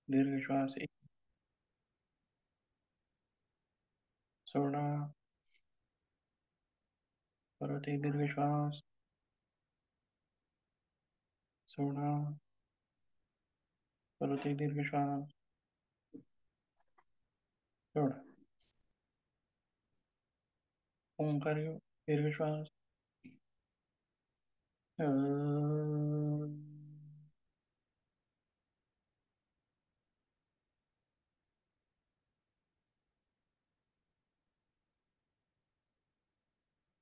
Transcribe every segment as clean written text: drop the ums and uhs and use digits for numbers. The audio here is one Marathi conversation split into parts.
दीर्घ श्वास सोडा. परत एक दीर्घ श्वास सोडा. परत एक दीर्घ श्वास सोडा. ओंकार घेऊ. दीर्घ श्वास.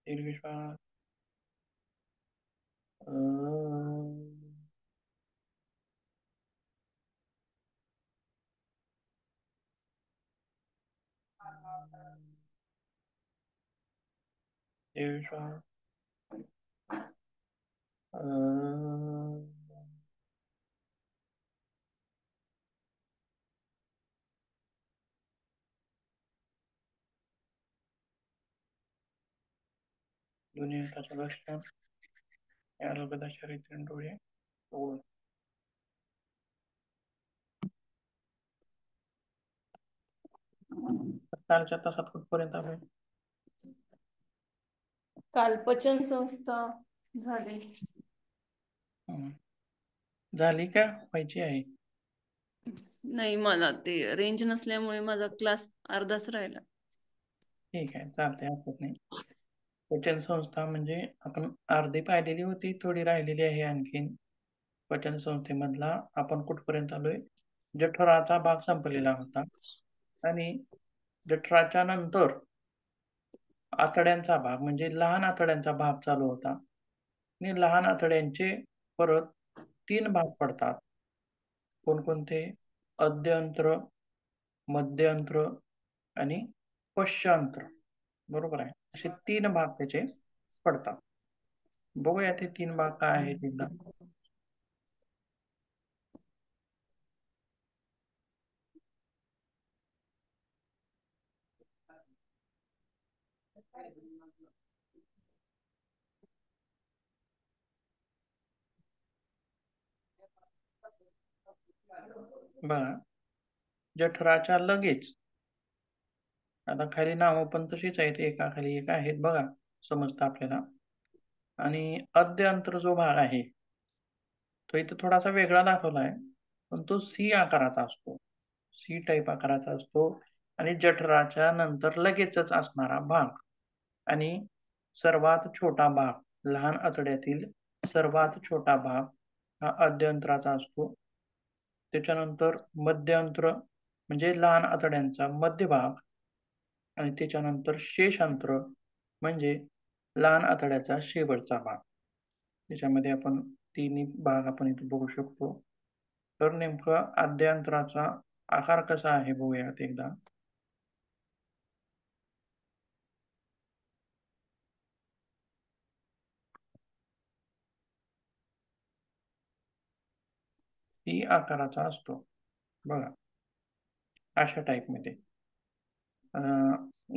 दीर्घ श्वास. दीर्घ श्वास. दोन्ही हाताचं लक्ष या लगदा शरीर डोळे उघडून. कालच्या तासात कुठपर्यंत आलोय? काल पचन संस्था झाली. झाली का व्हायची आहे? नाही, मला ते रेंज नसल्यामुळे माझा क्लास अर्धाच राहिला. ठीक आहे, चालते, हरकत नाही. पचन संस्था म्हणजे आपण अर्धी पाहिलेली होती, थोडी राहिलेली आहे आणखीन. पचन संस्थेमधला आपण कुठपर्यंत आलोय? जठराचा भाग संपलेला होता आणि जठराच्या नंतर आतड्यांचा भाग म्हणजे लहान आतड्यांचा भाग चालू होता आणि लहान आतड्यांचे परत 3 भाग पडतात. कोणकोणते? अद्यंत्र, मध्यंत्र आणि पश्चांत्र. बरोबर आहे. असे 3 भाग त्याचे पडतात. बघूया ते 3 भाग काय आहेत एकदा. बघा, जठराच्या लगेच आता खाली नावं पण तशीच आहेत, एकाखाली एक आहेत बघा, समजतं आपल्याला. आणि अद्यंत्र जो भाग आहे, तो इथं थोडासा वेगळा दाखवला आहे, पण तो सी आकाराचा असतो. सी टाइप आकाराचा असतो आणि जठराच्या नंतर लगेचच असणारा भाग आणि सर्वात छोटा भाग, लहान आतड्यातील सर्वात छोटा भाग हा अद्यंत्राचा असतो. त्याच्यानंतर मध्यंत्र म्हणजे लहान आतड्यांचा मध्य भाग आणि त्याच्यानंतर शेषांत्र म्हणजे लहान आतड्याचा शेवटचा भाग. त्याच्यामध्ये आपण तिन्ही भाग आपण इथे बघू शकतो. तर नेमकं आद्यांत्राचा आकार कसा आहे बघूयात एकदा. सी आकाराचा असतो बघा, अशा टाईपमध्ये.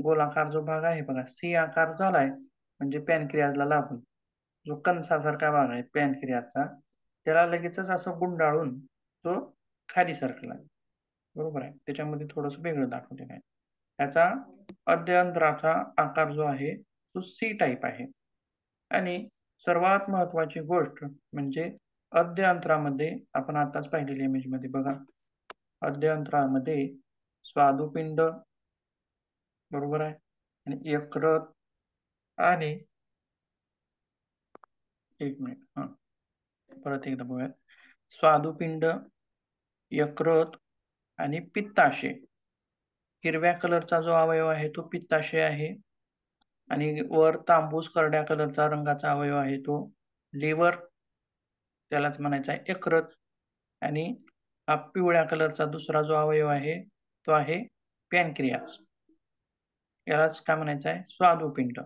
गोलाकार जो भाग आहे बघा, सी आकार झालाय म्हणजे पॅनक्रियाजला लागून जो कणसासारखा भाग आहे पॅनक्रियाचा, त्याला लगेचच असं गुंडाळून तो खाली सरकला. बरोबर आहे. त्याच्यामध्ये थोडंसं वेगळं दाखवलेलं आहे. त्याचा अद्यंत्राचा आकार जो आहे तो सी टाईप आहे. आणि सर्वात महत्वाची गोष्ट म्हणजे अद्यंत्रामध्ये आपण आताच पाहिलेल्या इमेजमध्ये बघा, अद्यंत्रामध्ये स्वादुपिंड, बरोबर आहे, आणि यकृत आणि एक मिनिट परत एकदा बघूयात. स्वादुपिंड, यकृत आणि पित्ताशय. हिरव्या कलरचा जो अवयव आहे तो पित्ताशय आहे आणि वर तांबूस करड्या कलरचा रंगाचा अवयव आहे तो लिव्हर, त्यालाच म्हणायचा आहे यकृत. आणि हा पिवळ्या कलरचा दुसरा जो अवयव आहे तो आहे पॅनक्रियास, यालाच काय म्हणायचं आहे? स्वादुपिंड.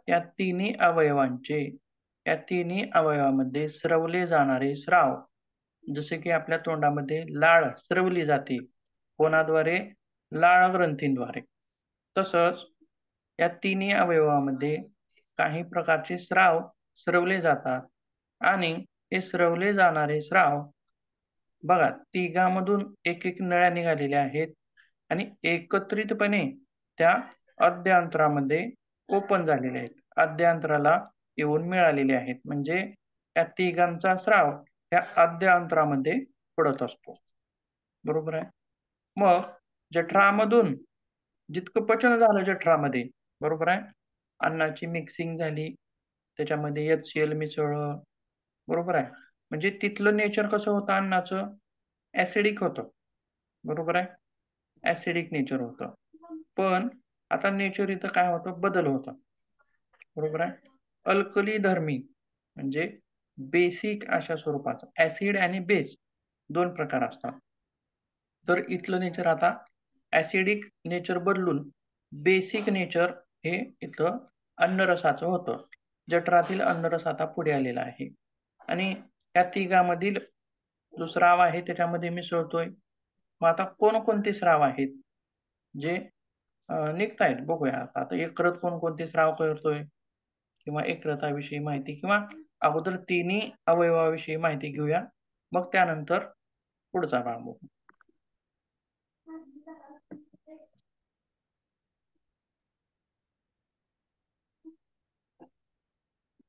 या तिन्ही अवयवामध्ये स्रवले जाणारे स्राव, जसे की आपल्या तोंडामध्ये लाळ स्रवली जाते कोणाद्वारे? लाळ ग्रंथींद्वारे. तसंच या तिन्ही अवयवामध्ये काही प्रकारचे स्राव स्रवले जातात आणि हे स्रवले जाणारे स्राव बघा तिघामधून एक एक नळ्या निघालेल्या आहेत आणि एकत्रितपणे त्या अद्यांतरामध्ये ओपन झालेल्या आहेत. अद्यांतराला येऊन मिळालेले आहेत. म्हणजे त्या तिघांचा स्राव त्या अद्यांतरामध्ये पडत असतो. बरोबर आहे. मग जठरामधून जितकं पचन झालं जठरामध्ये, बरोबर आहे. अन्नाची मिक्सिंग झाली, त्याच्यामध्ये HCl मिसळलं, बरोबर आहे. म्हणजे तिथलं नेचर कसं होतं अन्नाचं? ॲसिडिक होतं. बरोबर आहे. ॲसिडिक नेचर होतं. पण आता नेचर इथं काय होतं? बदल होतो. बरोबर आहे. अल्कलीधर्मी म्हणजे बेसिक अशा स्वरूपाचं. ॲसिड आणि बेस 2 प्रकार असतात. तर इथलं नेचर आता ॲसिडिक नेचर बदलून बेसिक नेचर हे इथं अन्नरसाचं होतं. जठरातील अन्नरस आता पुढे आलेला आहे आणि या तिघामधील जो स्राव आहे त्याच्यामध्ये मिसळतोय. मग आता कोणकोणते स्राव आहेत जे निघतायत बघूया आता. आता यकृत कोणकोणते स्राव करतोय किंवा यकृताविषयी माहिती किंवा अगोदर तिन्ही अवयवाविषयी माहिती घेऊया. मग त्यानंतर पुढचा भाग बघू.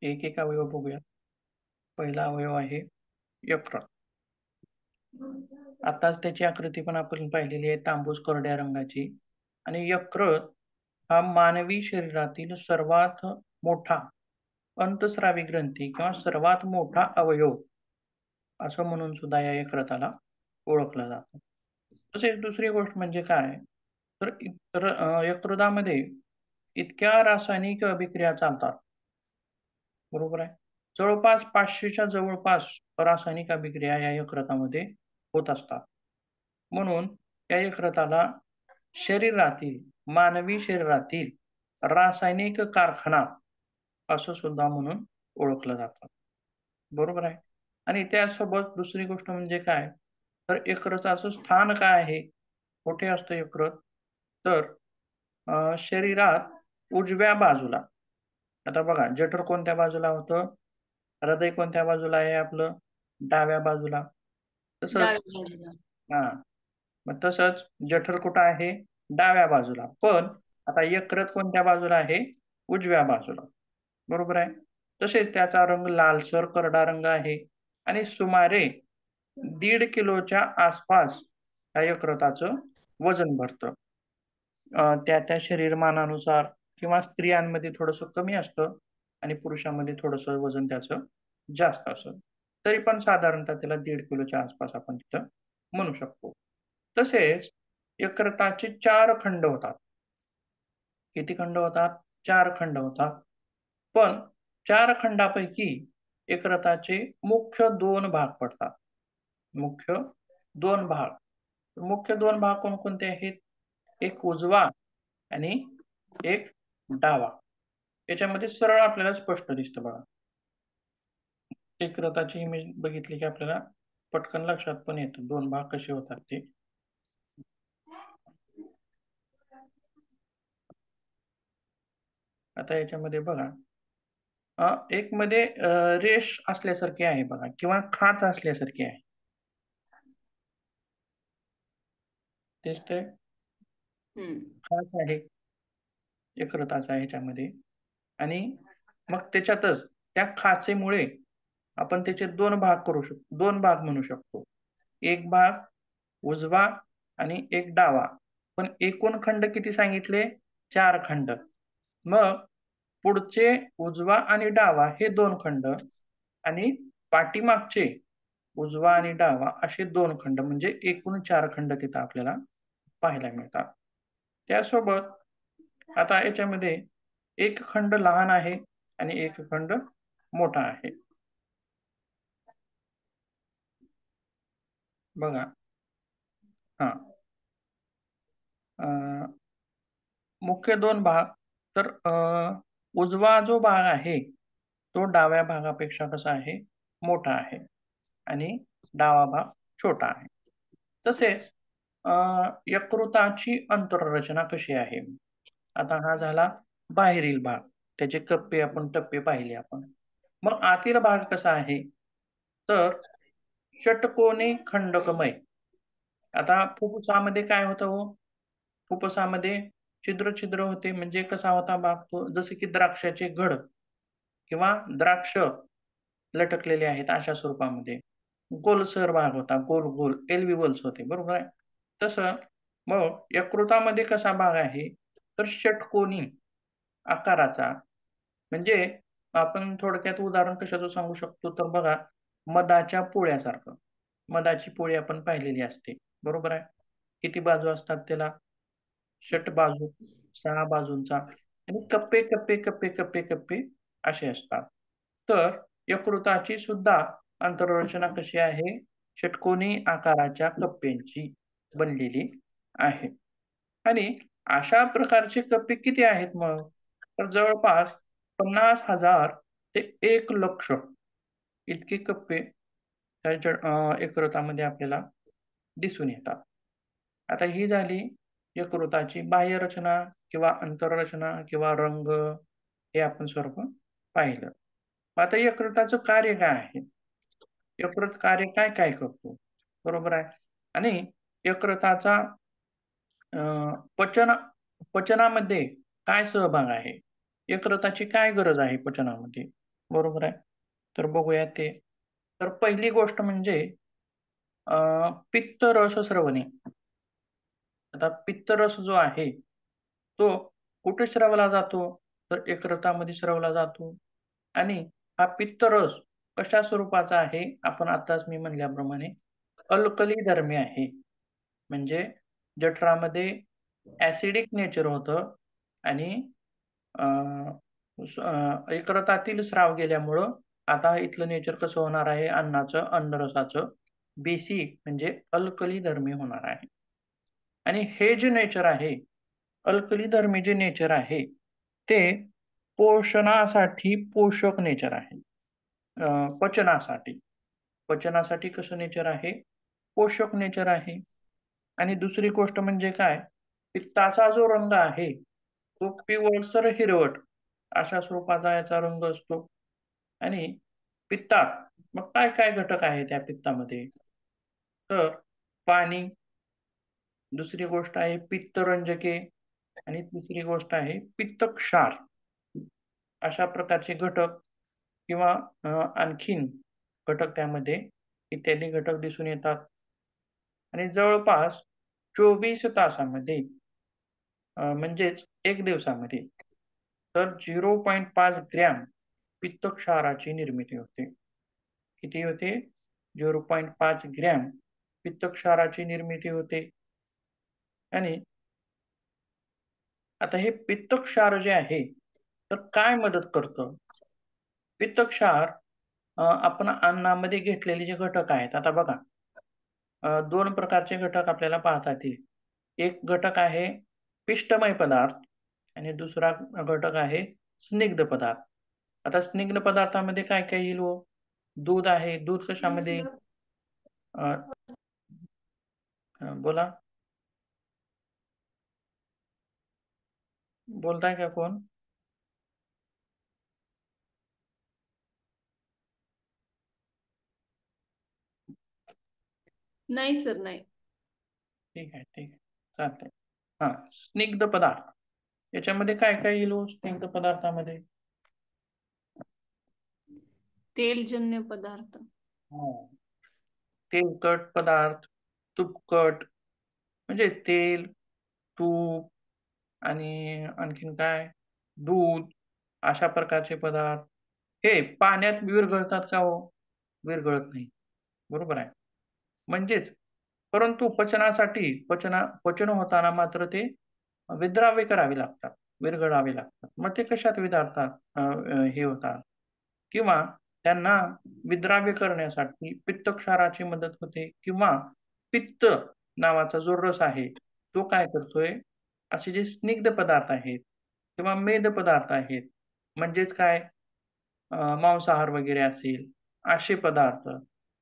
एक एक अवयव बघूया. पहिला अवयव आहे यकृत. आताच त्याची आकृती पण आपण पाहिलेली आहे तांबूस करड्या रंगाची आणि यकृत हा मानवी शरीरातील सर्वात मोठा अंतस्रावी ग्रंथी किंवा सर्वात मोठा अवयव असं म्हणून सुद्धा या यकृताला ओळखलं जातं. तसेच दुसरी गोष्ट म्हणजे काय तर यकृतामध्ये इतक्या रासायनिक अभिक्रिया चालतात. बरोबर आहे. जवळपास 500च्या जवळपास रासायनिक अभिक्रिया या यकृतामध्ये होत असतात. म्हणून या यकृताला शरीरातील, मानवी शरीरातील रासायनिक कारखाना असं सुद्धा म्हणून ओळखलं जातं. बरोबर आहे. आणि त्यासोबत दुसरी गोष्ट म्हणजे काय, तर यकृताचं स्थान काय आहे? कुठे असतं यकृत? तर शरीरात उजव्या बाजूला. आता बघा जठर कोणत्या बाजूला होतं? हृदय कोणत्या बाजूला आहे आपलं? डाव्या बाजूला. तसंच डाव्या बाजूला. हां. मग तसंच जठर कुठं आहे? डाव्या बाजूला. पण आता यकृत कोणत्या बाजूला आहे? उजव्या बाजूला. बरोबर आहे. तसेच त्याचा रंग लालसर करडा रंग आहे आणि सुमारे 1.5 किलोच्या आसपास या यकृताचं वजन भरतं. त्या-त्या शरीरमानानुसार किंवा स्त्रियांमध्ये थोडंसं कमी असतं आणि पुरुषांमध्ये थोडंसं वजन त्याचं जास्त असतं. तरी पण साधारणतः त्याला 1.5 किलोच्या आसपास आपण तिथं म्हणू शकतो. तसेच यकृताचे 4 खंड होतात. किती खंड होतात? 4 खंड होतात. पण 4 खंडापैकी यकृताचे मुख्य 2 भाग पडतात. मुख्य 2 भाग. मुख्य 2 भाग कोणकोणते आहेत? एक उजवा आणि एक डावा. याच्यामध्ये सरळ आपल्याला स्पष्ट दिसतं बघा. एक रथाची इमेज बघितली की आपल्याला पटकन लक्षात पण येतं 2 भाग कसे होतात ते. आता याच्यामध्ये बघा एक मध्ये रेष असल्यासारखी आहे बघा किंवा खाच असल्यासारखी आहे. दिसतंय? हं. खाच आहे यकृताचा ह्याच्यामध्ये आणि मग त्याच्यातच त्या खाचेमुळे आपण त्याचे 2 भाग करू शकतो. 2 भाग म्हणू शकतो. एक भाग उजवा आणि एक डावा. पण एकूण खंड किती सांगितले? 4 खंड. मग पुढचे उजवा आणि डावा हे 2 खंड आणि पाठीमागचे उजवा आणि डावा असे 2 खंड म्हणजे एकूण 4 खंड तिथं आपल्याला पाहायला मिळतात. त्यासोबत आता याच्यामध्ये एक खंड लहान आहे आणि एक खंड मोठा आहे. बघा. हां. अ, मुख्य 2 भाग तर उजवा जो भाग आहे, तो डाव्या भागापेक्षा कसा आहे? मोठा आहे आणि डावा भाग छोटा आहे. तसेच अ, यकृताची अंतररचना कशी आहे? आता हा झाला बाहेरील भाग. त्याचे कप्पे आपण टप्पे पाहिले आपण. मग आतील भाग कसा आहे? तर षटकोनी खंडकमय. आता फुफ्फुसामध्ये काय होतं हो? फुफ्फुसामध्ये छिद्र छिद्र होते, म्हणजे कसा होता भाग तो, जसे की द्राक्षाचे घड किंवा द्राक्ष लटकलेले आहेत अशा स्वरूपामध्ये. गोलसर भाग होता, गोल गोल एल्विओल्स होते, बरोबर आहे. तसं मग यकृतामध्ये कसा भाग आहे, तर षटकोनी आकाराचा. म्हणजे आपण थोडक्यात उदाहरण कशाचं सांगू शकतो, तर बघा, मधाच्या पोळ्यासारखं. मधाची पोळी आपण पाहिलेली असते, बरोबर आहे. किती बाजू असतात त्याला? षटबाजू, 6 बाजूंचा, आणि कप्पे, कप्पे, कप्पे, कप्पे, कप्पे असे असतात. तर यकृताची सुद्धा आंतररचना कशी आहे? षटकोनी आकाराच्या कप्प्यांची बनलेली आहे. आणि अशा प्रकारचे कप्पे किती आहेत मग? तर जवळपास 50,000 ते 1,00,000 इतके कप्पे त्या यकृतामध्ये आपल्याला दिसून येतात. आता ही झाली यकृताची बाह्यरचना किंवा अंतररचना किंवा रंग, हे आपण सर्व पाहिलं. आता यकृताचं कार्य काय आहे? यकृत कार्य काय करतो? बरोबर आहे. आणि यकृताचा अ, पचन पचनामध्ये काय सहभाग आहे? यकृताची काय गरज आहे पचनामध्ये? बरोबर आहे. तर बघूया ते. तर पहिली गोष्ट म्हणजे अ, पित्त रसस्रवणे. आता पित्तरस जो आहे, तो कुठे स्रवला जातो? तर यकृतामध्ये स्रवला जातो. आणि हा पित्तरस कशा स्वरूपाचा आहे? आपण आताच मी म्हणल्याप्रमाणे अल्कलीधर्मी आहे. म्हणजे जठरामध्ये ॲसिडिक नेचर होतं, आणि अ, यकृतातील स्राव गेल्यामुळं आता इथलं नेचर कसं होणार आहे अन्नाचं, अन्नरसाचं, बेसिक म्हणजे अल्कलीधर्मी होणार आहे. आणि हे जे नेचर आहे, अल्कलीधर्मी जे नेचर आहे, ते पोषणासाठी पोषक नेचर आहे. पचनासाठी. पचनासाठी कसं नेचर आहे? पोषक नेचर आहे. आणि दुसरी गोष्ट म्हणजे काय? पित्ताचा जो रंग आहे, तो पिवळसर हिरवट अशा स्वरूपाचा याचा रंग असतो. आणि पित्तात मग काय-काय घटक आहे त्या पित्तामध्ये? तर पाणी, दुसरी गोष्ट आहे पित्तरंजके, आणि तिसरी गोष्ट आहे पित्तक्षार. अशा प्रकारचे घटक किंवा आणखीन घटक त्यामध्ये इत्यादी घटक दिसून येतात. आणि जवळपास 24 तासामध्ये, म्हणजेच 1 दिवसामध्ये, तर 0.5 ग्रॅम पित्तक्षाराची निर्मिती होते. किती होते? 0.5 ग्रॅम पित्तक्षाराची निर्मिती होते. आणि आता हे पित्तक्षार जे आहे, तर काय मदत करतं? पित्तक्षार आपण अन्नामध्ये घेतलेले जे घटक आहेत, आता बघा, 2 प्रकारचे घटक आपल्याला पाहता येतील. एक घटक आहे पिष्टमय पदार्थ, आणि दुसरा घटक आहे स्निग्ध पदार्थ. आता स्निग्ध पदार्थामध्ये काय-काय येईल हो? दूध आहे. दूध कशामध्ये येईल? अ, बोला. बोलताय का कोण? नाही सर, नाही. ठीक आहे, ठीक आहे. चालतंय. हां, स्निग्ध पदार्थ. याच्यामध्ये काय-काय येईल हो स्निग्ध पदार्थामध्ये? तेलजन्य पदार्थ. हां, तेलकट पदार्थ, तुपकट म्हणजे तेल, तूप, आणि आणखीन काय? दूध, अशा प्रकारचे पदार्थ. हे पाण्यात विरघळतात का हो? विरघळत नाही. बरोबर आहे. म्हणजेच, परंतु पचनासाठी पचन होताना मात्र ते विद्राव्य करावे लागतात, विरघळावे लागतात. मग ते कशात विरघळतात? हे होतात, किंवा त्यांना विद्राव्य करण्यासाठी पित्तक्षाराची मदत होते, किंवा पित्त नावाचा जो रस आहे, तो काय करतोय? असे जे स्निग्ध पदार्थ आहेत किंवा मेद पदार्थ आहेत, म्हणजेच काय, मांसाहार वगैरे असेल, असे पदार्थ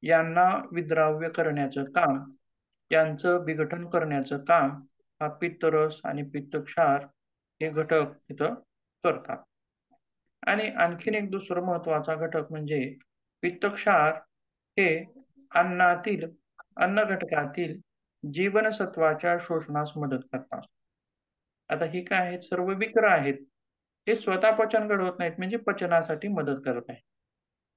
यांना विद्राव्य करण्याचं काम, यांचं विघटन करण्याचं काम हा पित्तरस आणि पित्तक्षार हे घटक तिथं करतात. आणि आणखीन एक दुसरं महत्त्वाचा घटक म्हणजे पित्तक्षार हे अन्नातील अन्न घटकातील जीवनसत्वाच्या शोषणास मदत करतात. आता ही काय आहेत? सर्व विकर आहेत. हे स्वतः पचन घडवत नाहीत, म्हणजे पचनासाठी मदत करत आहेत.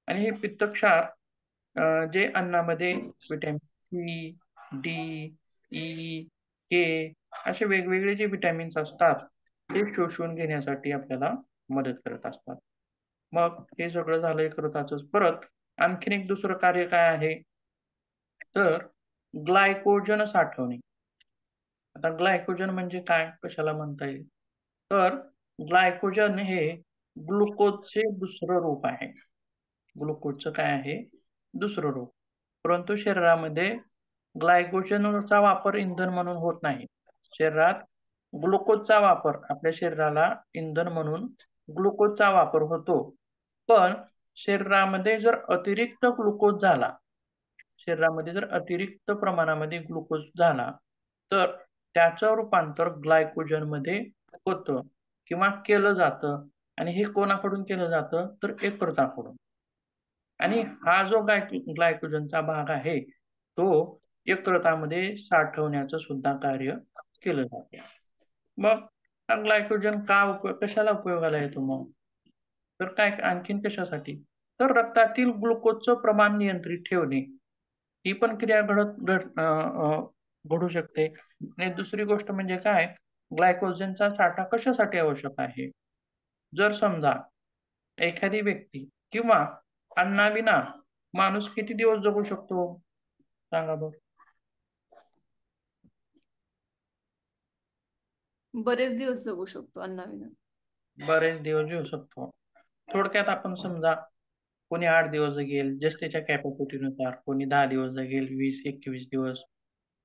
आणि हे पित्तक्षार जे अन्नामध्ये व्हिटॅमिन सी, डी, ई, के असे वेगवेगळे जे व्हिटॅमिन्स असतात, ते शोषून घेण्यासाठी आपल्याला मदत करत असतात. मग हे सगळं झालं यकृताचंच. परत आणखीन एक दुसरं कार्य काय आहे? तर ग्लायकोजन साठवणे. आता ग्लायकोजन म्हणजे काय? कशाला म्हणता येईल? तर ग्लायकोजन हे ग्लुकोजचे दुसरं रूप आहे. ग्लुकोजचं काय आहे? दुसरं रूप. परंतु शरीरामध्ये ग्लायकोजनचा वापर इंधन म्हणून होत नाही. शरीरात ग्लुकोजचा वापर आपल्या शरीराला इंधन म्हणून ग्लुकोजचा वापर होतो. पण शरीरामध्ये जर अतिरिक्त ग्लुकोज झाला, शरीरामध्ये जर अतिरिक्त प्रमाणामध्ये ग्लुकोज झाला, तर त्याचं रूपांतर ग्लायकोजनमध्ये होतं किंवा केलं जातं. आणि हे कोणाकडून केलं जातं? तर यकृताकडून. आणि हा जो ग्लायकोजनचा भाग आहे, तो यकृतामध्ये साठवण्याचं सुद्धा कार्य केलं जातं. मग हा ग्लायकोजन कशाला उपयोगाला येतो मग? तर काय आणखीन कशासाठी? तर रक्तातील ग्लुकोजचं प्रमाण नियंत्रित ठेवणे. ही पण क्रिया घडू शकते. आणि दुसरी गोष्ट म्हणजे काय? ग्लायकोजनचा साठा कशासाठी आवश्यक आहे? जर समजा एखादी व्यक्ती किंवा अन्नाविना माणूस किती दिवस जगू शकतो? सांगा बरं. बरेच दिवस जगू शकतो अन्नाविना. बरेच दिवस जगू शकतो. थोडक्यात आपण समजा कोणी 8 दिवस जगेल, जस्ट त्याच्या कॅपॅसिटीनुसार. कोणी 10 दिवस जगेल, 20-21 दिवस.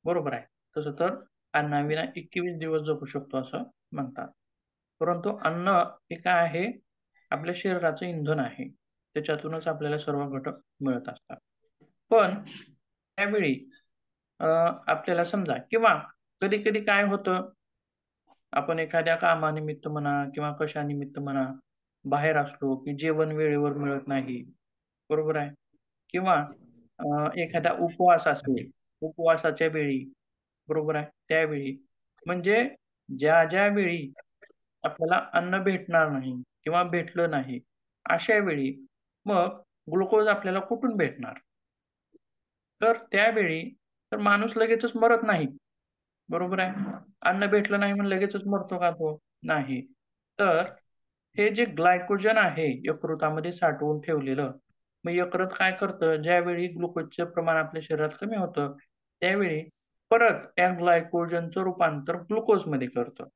बरोबर आहे. तसं तर अन्नाविना 21 दिवस जगू शकतो असं म्हणतात. परंतु अन्न हे काय आहे? आपल्या शरीराचं इंधन आहे. त्याच्यातूनच आपल्याला सर्व घटक मिळत असतात. पण त्यावेळी आपल्याला समजा किंवा कधी-कधी काय होतं, आपण एखाद्या कामानिमित्त म्हणा किंवा कशानिमित्त म्हणा, बाहेर असलो, की जेवण वेळेवर मिळत नाही. बरोबर आहे. किंवा एखादा उपवास असेल, उपवासाच्या वेळी, बरोबर आहे, त्यावेळी म्हणजे ज्या वेळी आपल्याला अन्न भेटणार नाही किंवा भेटलं नाही, अशा वेळी मग ग्लुकोज आपल्याला कुठून भेटणार? तर त्यावेळी तर माणूस लगेचच मरत नाही. बरोबर आहे. अन्न भेटलं नाही म्हणून लगेचच मरतो का तो? नाही. तर हे जे ग्लायकोजन आहे यकृतामध्ये साठवून ठेवलेलं, मग यकृत काय करतं, ज्यावेळी ग्लुकोजचं प्रमाण आपल्या शरीरात कमी होतं, त्यावेळी परत त्या ग्लायकोजनचं रूपांतर ग्लुकोजमध्ये करतं.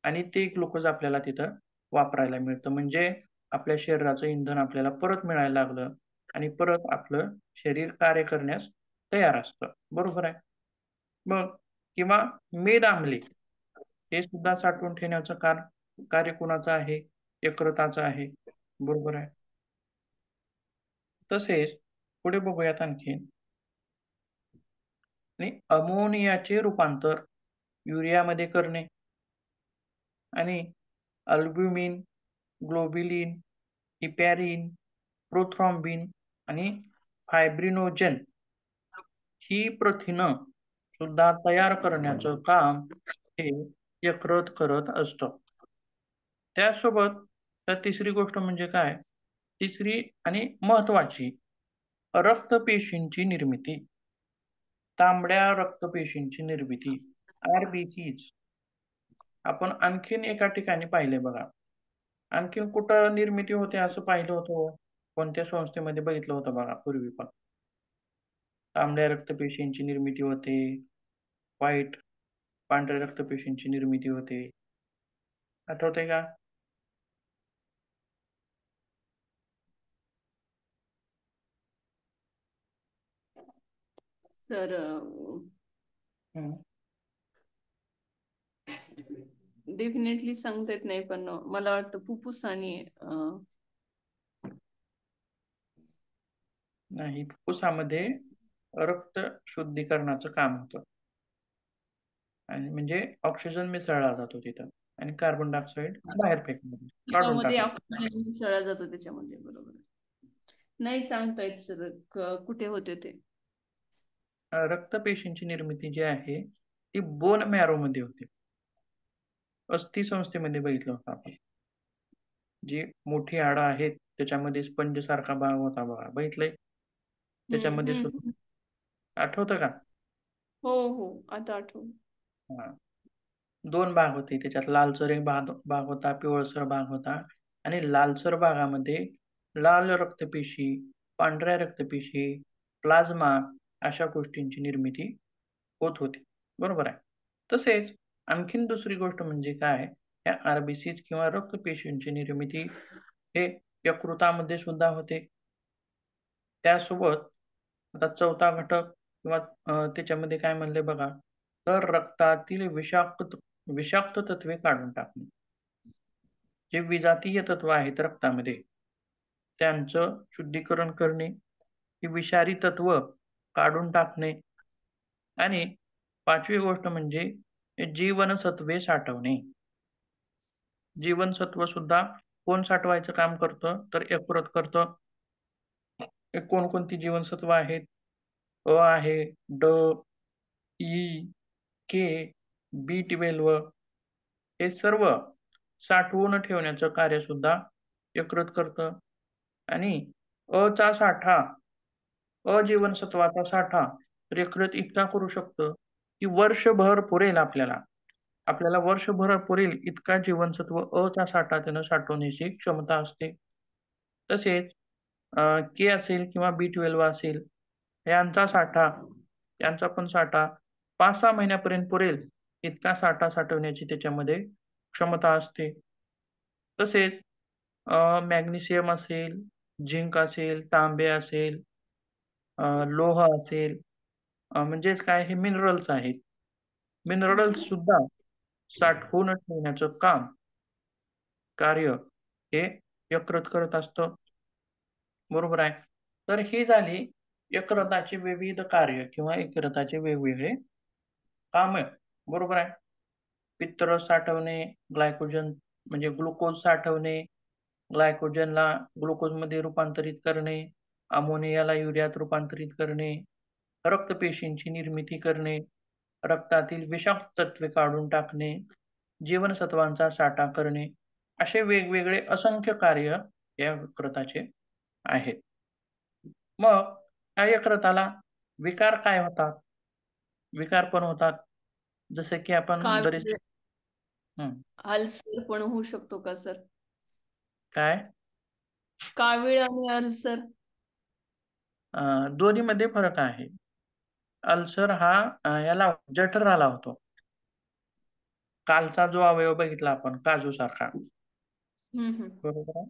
आणि ते ग्लुकोज आपल्याला तिथं वापरायला मिळतं. म्हणजे आपल्या शरीराचं इंधन आपल्याला परत मिळायला लागलं आणि परत आपलं शरीर कार्य करण्यास तयार असतं. बरोबर आहे. मग किंवा मेद आम्ले हे सुद्धा साठवून ठेवण्याचं कार्य कुणाचं आहे? यकृताचं आहे. बरोबर आहे. तसेच पुढे बघूयात आणखीन. आणि अमोनियाचे रूपांतर युरियामध्ये करणे आणि अल्ब्युमिन, ग्लोब्युलिन, हिपॅरिन, प्रोथ्रॉम्बिन आणि फायब्रिनोजेन ही प्रथिनं सुद्धा तयार करण्याचं काम हे यकृत करत असतं. त्यासोबत तिसरी गोष्ट म्हणजे काय? तिसरी आणि महत्त्वाची रक्तपेशींची निर्मिती. तांबड्या रक्तपेशींची निर्मिती, आर-बी-सीज. आपण आणखीन एका ठिकाणी पाहिले बघा. आणखीन कुठं निर्मिती होते असं पाहिलं होतं हो? कोणत्या संस्थेमध्ये बघितलं होतं बघा पूर्वी पण? तांबड्या रक्तपेशींची निर्मिती होते, पांढऱ्या रक्तपेशींची निर्मिती होते. आठवतंय का? सर हं. डेफिनेटली सांगता येत नाही, पण मला वाटतं फुफ्फुस आणि नाही, फुफ्फुसामध्ये रक्त शुद्धीकरणाचं काम होतं. आणि म्हणजे ऑक्सिजन मिसळला जातो तिथं आणि कार्बन डायऑक्साईड बाहेर फेकलं काढून त्याच्यामध्ये टाकलं. ऑक्सिजन मिसळला जातो त्याच्यामध्ये. बरोबर. नाही सांगता येत सर कुठे होते ते. रक्तपेशींची निर्मिती जी आहे, ती बोन मॅरो मध्ये होते. अस्थिसंस्थेमध्ये बघितलं होतं आपण. जी मोठी हाडं आहेत, त्याच्यामध्ये स्पंजसारखा भाग होता बघा, बघितलंय? त्याच्यामध्ये हं, सुद्धा हं. आठवतं का? हो, हो. आता आठवलं. हां. 2 भाग होते. त्याच्यात लालसर एक भाग भाग होता, पिवळसर भाग होता आणि लालसर भागामध्ये लाल रक्तपेशी, पांढऱ्या रक्तपेशी, प्लाझ्मा अशा गोष्टींची निर्मिती होत होती. बरोबर आहे. तसेच आणखीन दुसरी गोष्ट म्हणजे काय, या आर-बी-सीज किंवा रक्तपेशींची निर्मिती हे यकृतामध्ये सुद्धा होते. त्यासोबत आता चौथा घटक किंवा त्याच्यामध्ये काय म्हणले बघा, तर रक्तातील विषाक्त तत्वे काढून टाकणे. जे विजातीय तत्व आहेत रक्तामध्ये, त्यांचं शुद्धीकरण करणे, ही विषारी तत्व काढून टाकणे आणि 5वी गोष्ट म्हणजे जीवनसत्वे साठवणे. जीवनसत्व सुद्धा कोण साठवायचं काम करतं? तर यकृत करतं. हे कोणकोणती जीवनसत्व आहेत? अ आहे, ड, ई, के, बी12 हे सर्व साठवून ठेवण्याचं कार्य सुद्धा यकृत करतं आणि अ चा साठा, अजीवनसत्वाचा साठा तर यकृत इतका करू शकतं, की वर्षभर पुरेल आपल्याला. आपल्याला वर्षभर पुरेल इतका जीवनसत्व अ चा साठा त्यानं साठवण्याची क्षमता असते. तसेच के असेल किंवा बी12 असेल, यांचा साठा यांचा पण साठा 5-6 महिन्यापर्यंत पुरेल इतका साठा साठवण्याची त्याच्यामध्ये क्षमता असते. तसेच मॅग्नेशियम असेल, झिंक असेल, तांबे असेल, लोह असेल म्हणजेच काय हे मिनरल्स आहेत. हं. मिनरल्स सुद्धा साठवून ठेवण्याचं कार्य हे यकृत करत असतं. बरोबर आहे. तर ही झाली यकृताची विविध कार्य किंवा यकृताचे वेगवेगळे कामं. बरोबर आहे. पित्तरस साठवणे, ग्लायकोजन म्हणजे ग्लुकोज साठवणे, ग्लायकोजनला ग्लुकोजमध्ये रूपांतरित करणे, अमोनियाला युरियात रूपांतरित करणे, रक्तपेशींची निर्मिती करणे, रक्तातील विषाक्त तत्वे काढून टाकणे, जीवनसत्वांचा साठा करणे, असे वेगवेगळे असंख्य कार्य या यकृताचे आहेत. मग या यकृताला विकार काय होतात? विकार पण होतात. जसे की आपण बरेच कावीळ, हं. अल्सर पण होऊ शकतो का सर? काय? कावीळ आणि अल्सर. दोन्हीमध्ये फरक आहे. अल्सर हा याला जठराला होतो. कालचा जो अवयव बघितला आपण काजूसारखा, हं, हं. बरोबर आहे.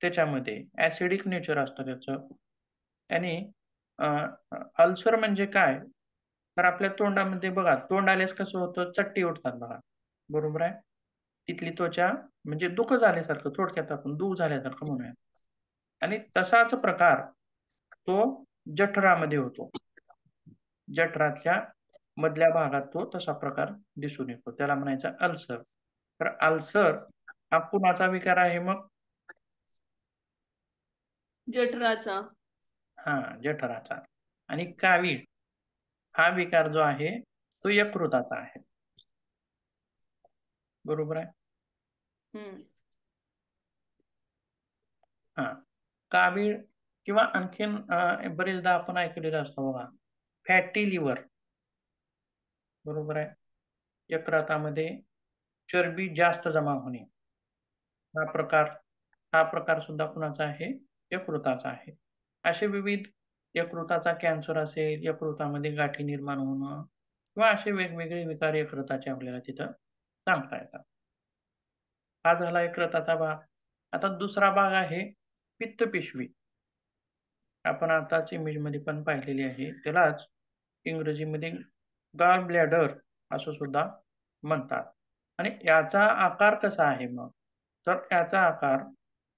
त्याच्यामध्ये ॲसिडिक नेचर असतं त्याचं आणि अ, अल्सर म्हणजे काय? तर आपल्या तोंडामध्ये बघा, तोंड आल्यास कसं होतं, चट्टी उठतात बघा. बरोबर आहे. तिथली त्वचा म्हणजे दुःख झाल्यासारखं थोडक्यात आपण दूर झाल्यासारखं म्हणूया आणि तसाच प्रकार तो जठरामध्ये होतो. जठराच्या मधल्या भागात तो तसा प्रकार दिसून येतो. त्याला म्हणायचा अल्सर. तर अल्सर हा कुणाचा विकार आहे मग? जठराचा. हां, जठराचा आणि कावीळ हा विकार जो आहे, तो यकृताचा आहे. बरोबर आहे? हं. हां. कावीळ किंवा आणखीन बरेचदा आपण ऐकलेलं असतं बघा, फॅटी लिव्हर बरोबर आहे. यकृतामध्ये चरबी जास्त जमा होणे. हा प्रकार हा प्रकार सुद्धा कुणाचा आहे? यकृताचा आहे. असे विविध यकृताचा कॅन्सर असेल, यकृतामध्ये गाठी निर्माण होणं किंवा असे वेगवेगळे विकार यकृताचे आपल्याला तिथं सांगता येतात. हा झाला यकृताचा भाग. आता दुसरा भाग आहे पित्तपिशवी. आपण आताच इमेजमध्ये पण पाहिलेली आहे. त्यालाच इंग्रजीमध्ये गॉल ब्लॅडर असं सुद्धा म्हणतात. आणि याचा आकार कसा आहे मग? तर याचा आकार तर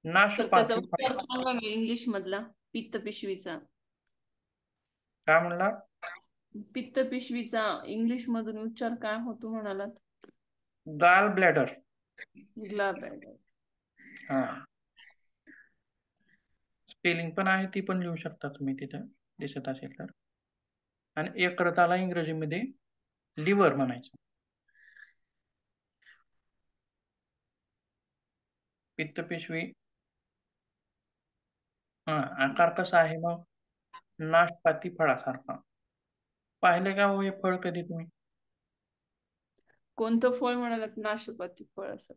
त्याचा नाशपाती उच्चार सांगा ना इंग्लिश मधला, पित्त पिशवीचा. काय म्हणलात? पित्त पिशवीचा इंग्लिश मधून उच्चार काय होतो म्हणालात? Gall bladder. ग्लाबॅडर. हां. स्पेलिंग पण आहे ती पण लिहू शकता तुम्ही तिथं दिसत असेल तर. आणि यकृताला इंग्रजीमध्ये लिव्हर म्हणायचं. पित्तपेशवी हा आकार कसा आहे मग? नाशपाती फळासारखा. पाहिले का हो हे फळ कधी तुम्ही? कोणतं फळ म्हणालात? नाशपाती फळ असं?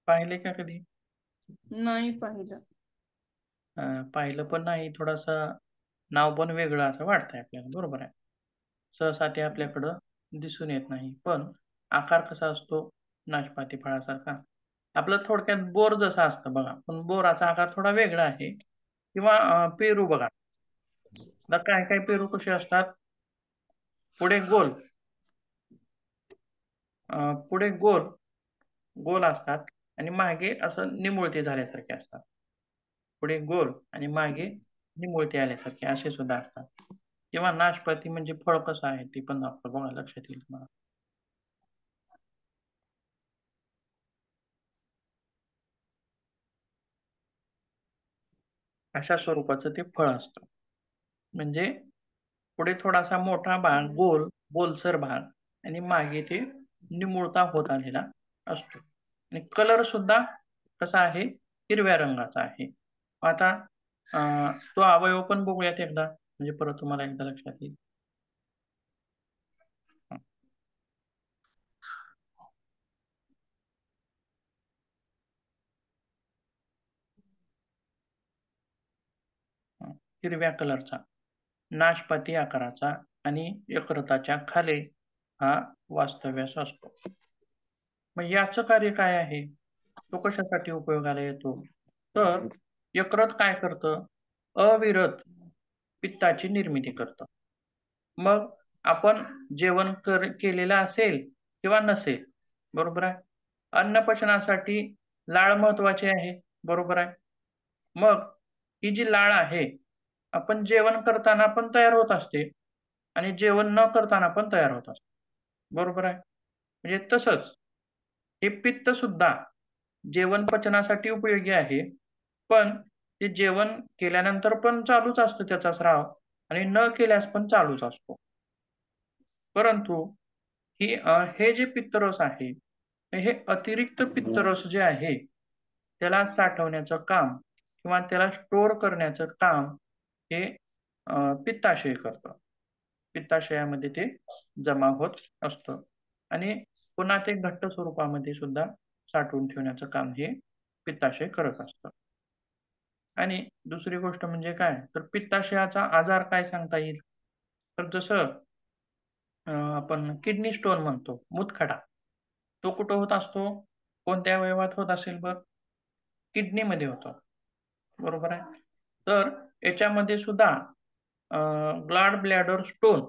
पाहिले का कधी? नाही पाहिलं. पाहिलं पण नाही, थोडंसं नाव पण वेगळं असं वाटतंय आपल्याला, बरोबर आहे. सहसा ते आपल्याकडं दिसून येत नाही. पण आकार कसा असतो? नाशपाती फळासारखा. आपलं थोडक्यात बोर जसं असतं बघा, पण बोराचा आकार थोडा वेगळा आहे. किंवा पेरू बघा. आता काही पेरू कसे असतात? पुढे गोल पुढे गोल असतात आणि मागे असं निमुळते झाल्यासारखे असतात. पुढे गोल आणि मागे निमुळते आल्यासारखे असे सुद्धा असतात. किंवा नाशपाती म्हणजे फळ कसं आहे ते पण आपलं बघा लक्षात येईल तुम्हाला. अशा स्वरूपाचं ते फळ असतं. म्हणजे पुढे थोडासा मोठा भाग हम्म. गोलसर भाग आणि मागे ते निमुळता होत आलेला असतो. आणि कलर सुद्धा कसा आहे? हिरव्या रंगाचा आहे. आता तो अवयव पण बघूयात एकदा, म्हणजे परत तुम्हाला एकदा लक्षात येईल. हिरव्या कलरचा, नाशपाती आकाराचा आणि यकृताच्या खाली हा वास्तव्यास असतो. मग याचं कार्य काय आहे? तो कशासाठी उपयोगाला येतो? तर यकृत काय करतं? अविरत पित्ताची निर्मिती करतं. मग आपण जेवण केलेलं असेल किंवा नसेल, बरोबर आहे. अन्नपचनासाठी लाळ महत्वाची आहे, बरोबर आहे. मग ही जी लाळ आहे, आपण जेवण करताना पण तयार होत असते आणि जेवण न करताना पण तयार होत असते, बरोबर आहे. म्हणजे तसंच हे पित्त सुद्धा जेवण पचनासाठी उपयोगी आहे, पण ते जेवण केल्यानंतर पण चालूच असतं त्याचा स्राव आणि न केल्यास पण चालूच असतो. परंतु हे जे पित्तरस आहे, हे अतिरिक्त पित्तरस जे आहे, त्याला साठवण्याचं काम किंवा त्याला स्टोअर करण्याचं काम हे पित्ताशय करतं. पित्ताशयामध्ये ते जमा होत असतं आणि पुन्हा ते घट्ट स्वरूपामध्ये सुद्धा साठवून ठेवण्याचं काम हे पित्ताशय करत असतं. आणि दुसरी गोष्ट म्हणजे काय? तर पित्ताशयाचा आजार काय सांगता येईल? तर जसं आपण किडनी स्टोन म्हणतो, मूतखडा. तो कुठं होत असतो? कोणत्या अवयवात होत असेल बरं? किडनीमध्ये होतो. बरोबर आहे. तर याच्यामध्ये सुद्धा गॉल ब्लॅडर स्टोन,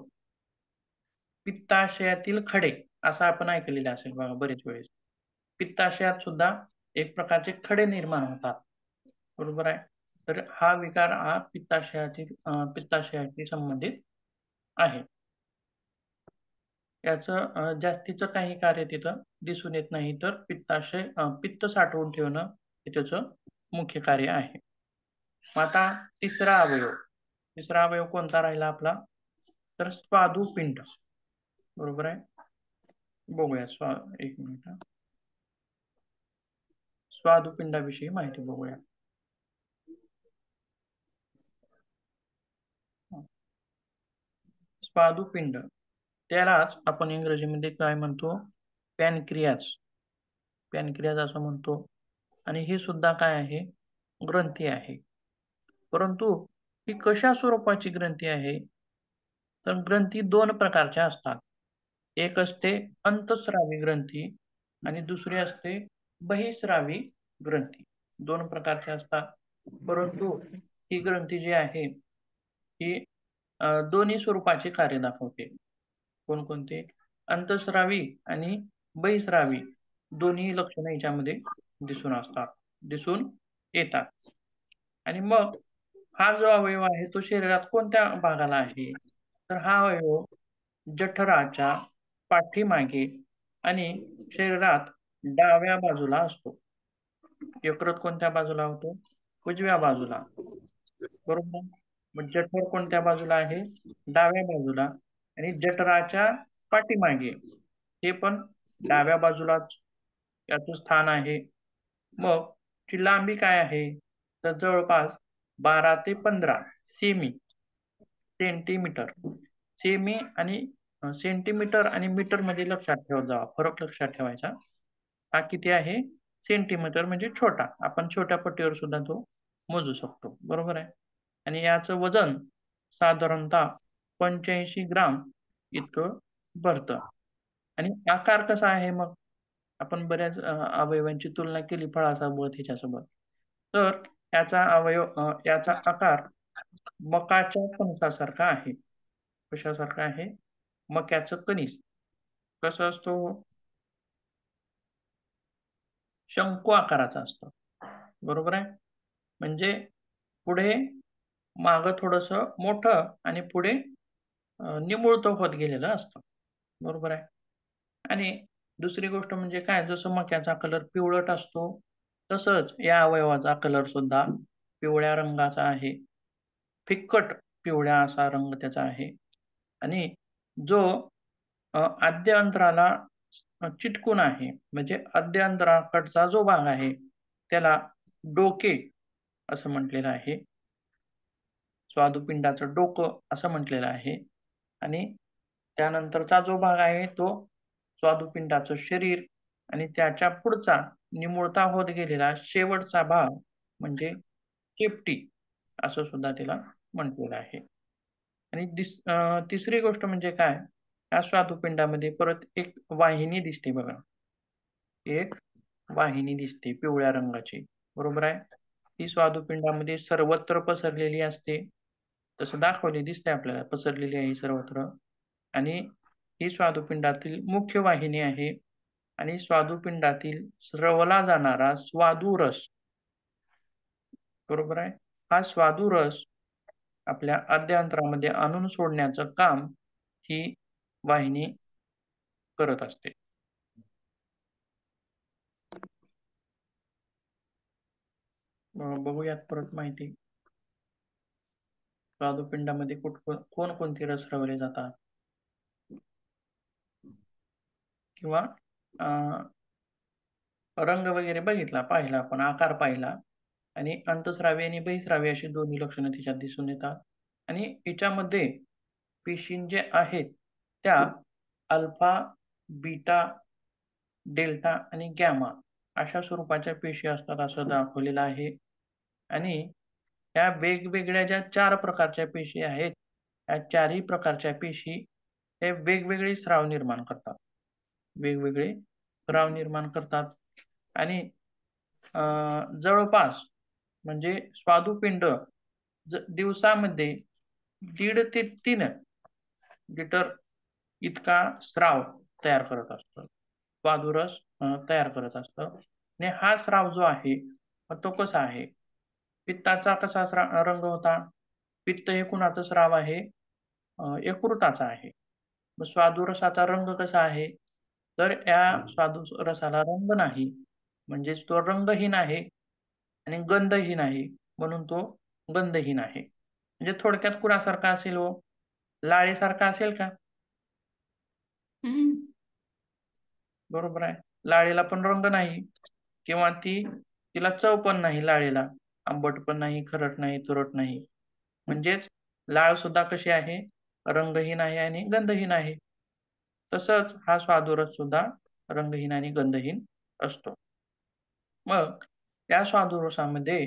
पित्ताशयातील खडे असं आपण ऐकलेलं असेल बघा बरेच वेळेस. पित्ताशयात सुद्धा एक प्रकारचे खडे निर्माण होतात. बरोबर आहे. तर हा विकार हा पित्ताशयाशी संबंधित आहे. याचं जास्तीचं काही कार्य तिथं दिसून येत नाही. तर पित्त साठवून ठेवणं हे त्याचं मुख्य कार्य आहे. मग आता तिसरा अवयव कोणता राहिला आपला? तर स्वादुपिंड. बरोबर आहे. बघूया एक मिनिट. स्वादुपिंडाविषयी माहिती बघूया. स्वादुपिंड त्यालाच आपण इंग्रजीमध्ये काय म्हणतो? पॅनक्रियाज. पॅनक्रियाज असं म्हणतो. आणि हे सुद्धा काय आहे? ग्रंथी आहे. परंतु ही कशा स्वरूपाची ग्रंथी आहे? तर ग्रंथी 2 प्रकारच्या असतात. एक असते अंतःस्रावी ग्रंथी आणि दुसरी असते बहिःस्रावी ग्रंथी. 2 प्रकारच्या असतात. परंतु ही ग्रंथी जी आहे, ही दोन्ही स्वरूपाचे कार्य दाखवते. कोणकोणते? अंतःस्रावी आणि बहिःस्रावी दोन्ही लक्षणं याच्यामध्ये दिसून येतात. आणि मग हा जो अवयव आहे तो शरीरात कोणत्या भागाला आहे? तर हा अवयव जठराच्या पाठीमागे आणि शरीरात डाव्या बाजूला असतो. यकृत कोणत्या बाजूला होतो? उजव्या बाजूला. बरोबर. मग जठर कोणत्या बाजूला आहे? डाव्या बाजूला. आणि जठराच्या पाठीमागे हे पण डाव्या बाजूलाच याचं स्थान आहे. मग ची लांबी काय आहे? तर जवळपास 12 ते 15 सेमी सेंटीमीटर. सेमी आणि सेंटीमीटर आणि मीटरमध्ये लक्षात ठेवत जावा. फरक लक्षात ठेवायचा. हा किती आहे? सेंटीमीटर म्हणजे छोटा. आपण छोट्या पट्टीवर सुद्धा तो मोजू शकतो. बरोबर आहे. आणि याचं वजन साधारणतः 85 ग्राम इतकं भरतं. आणि आकार कसा आहे मग? आपण बऱ्याच अवयवांची तुलना केली फळासोबत ह्याच्यासोबत. तर याचा आकार मकाच्या कणसासारखा आहे. कशासारखा आहे? मक्याचं कणीस. कसं असतो? शंकू आकाराचा असतो. बरोबर आहे? म्हणजे पुढे मागं थोडंसं मोठं आणि पुढे निमुळतं होत गेलेलं असतं. बरोबर आहे? आणि दुसरी गोष्ट म्हणजे काय, जसं मक्याचा कलर पिवळट असतो, तसंच या अवयवाचा कलर सुद्धा पिवळ्या रंगाचा आहे. फिक्कट पिवळ्या असा रंग त्याचा आहे. आणि जो आद्य अंतराला चिटकून आहे, म्हणजे आद्य अंतराकडचा जो भाग आहे, त्याला डोके असं म्हटलेलं आहे. स्वादुपिंडाचं डोकं असं म्हटलेलं आहे. आणि त्यानंतरचा जो भाग आहे तो स्वादुपिंडाचं शरीर आणि त्याच्या पुढचा निमुळता होत गेलेला शेवटचा भाग म्हणजे शेपटी असं सुद्धा तिला म्हटलेलं आहे. आणि तिसरी गोष्ट म्हणजे काय? या स्वादुपिंडामध्ये परत एक वाहिनी दिसते बघा. एक वाहिनी दिसते पिवळ्या रंगाची. बरोबर आहे? ती स्वादुपिंडामध्ये सर्वत्र पसरलेली असते. तसं दाखवले दिसते आपल्याला पसरलेली आहे सर्वत्र. आणि ही स्वादुपिंडातील मुख्य वाहिनी आहे. आणि स्वादुपिंडातील स्रवला जाणारा स्वादुरस, बरोबर आहे? हा स्वादुरस आपल्या आद्यांत्रामध्ये आणून सोडण्याचं काम ही वाहिनी करत असते. बघूयात परत माहिती. स्वादुपिंडामध्ये कोणकोणते रस स्रवले जातात? किंवा रंग वगैरे बघितला, पाहिला आपण, आकार पाहिला. आणि अंतःस्रावी आणि बहिःस्रावी अशी दोन्ही लक्षणं तिच्यात दिसून येतात. आणि हिच्यामध्ये पेशी जे आहेत त्या अल्फा, बीटा, डेल्टा आणि गॅमा अशा स्वरूपाच्या पेशी असतात असं दाखवलेलं आहे. आणि या वेगवेगळ्या ज्या 4 प्रकारच्या पेशी आहेत, या 4ही प्रकारच्या पेशी हे वेगवेगळे स्राव निर्माण करतात. वेगवेगळे स्राव निर्माण करतात. आणि अ, जवळपास म्हणजे स्वादुपिंड दिवसामध्ये 1.5 ते 3 लिटर इतका स्राव तयार करत असतं. स्वादुरस तयार करत असतं. आणि हा स्राव जो आहे, मग तो कसा आहे? पित्ताचा कसा रंग होता? पित्त हे कुणाचा स्राव आहे? यकृताचा आहे. मग स्वादुरसाचा रंग कसा आहे? तर या स्वादुरसाला रंग नाही. म्हणजेच तो रंगहीन आहे आणि गंधहीन आहे. म्हणून तो गंधहीन आहे. म्हणजे थोडक्यात कुणासारखा असेल हो? लाळेसारखा असेल का? हं. बरोबर आहे. लाळेला पण रंग नाही किंवा तिला चव पण नाही लाळेला. आंबट पण नाही, खरट नाही, तुरट नाही. म्हणजेच लाळ सुद्धा कशी आहे? रंगहीन आहे आणि गंधहीन आहे. तसंच हा स्वादुरस सुद्धा रंगहीन आणि गंधहीन असतो. मग या स्वादुरसामध्ये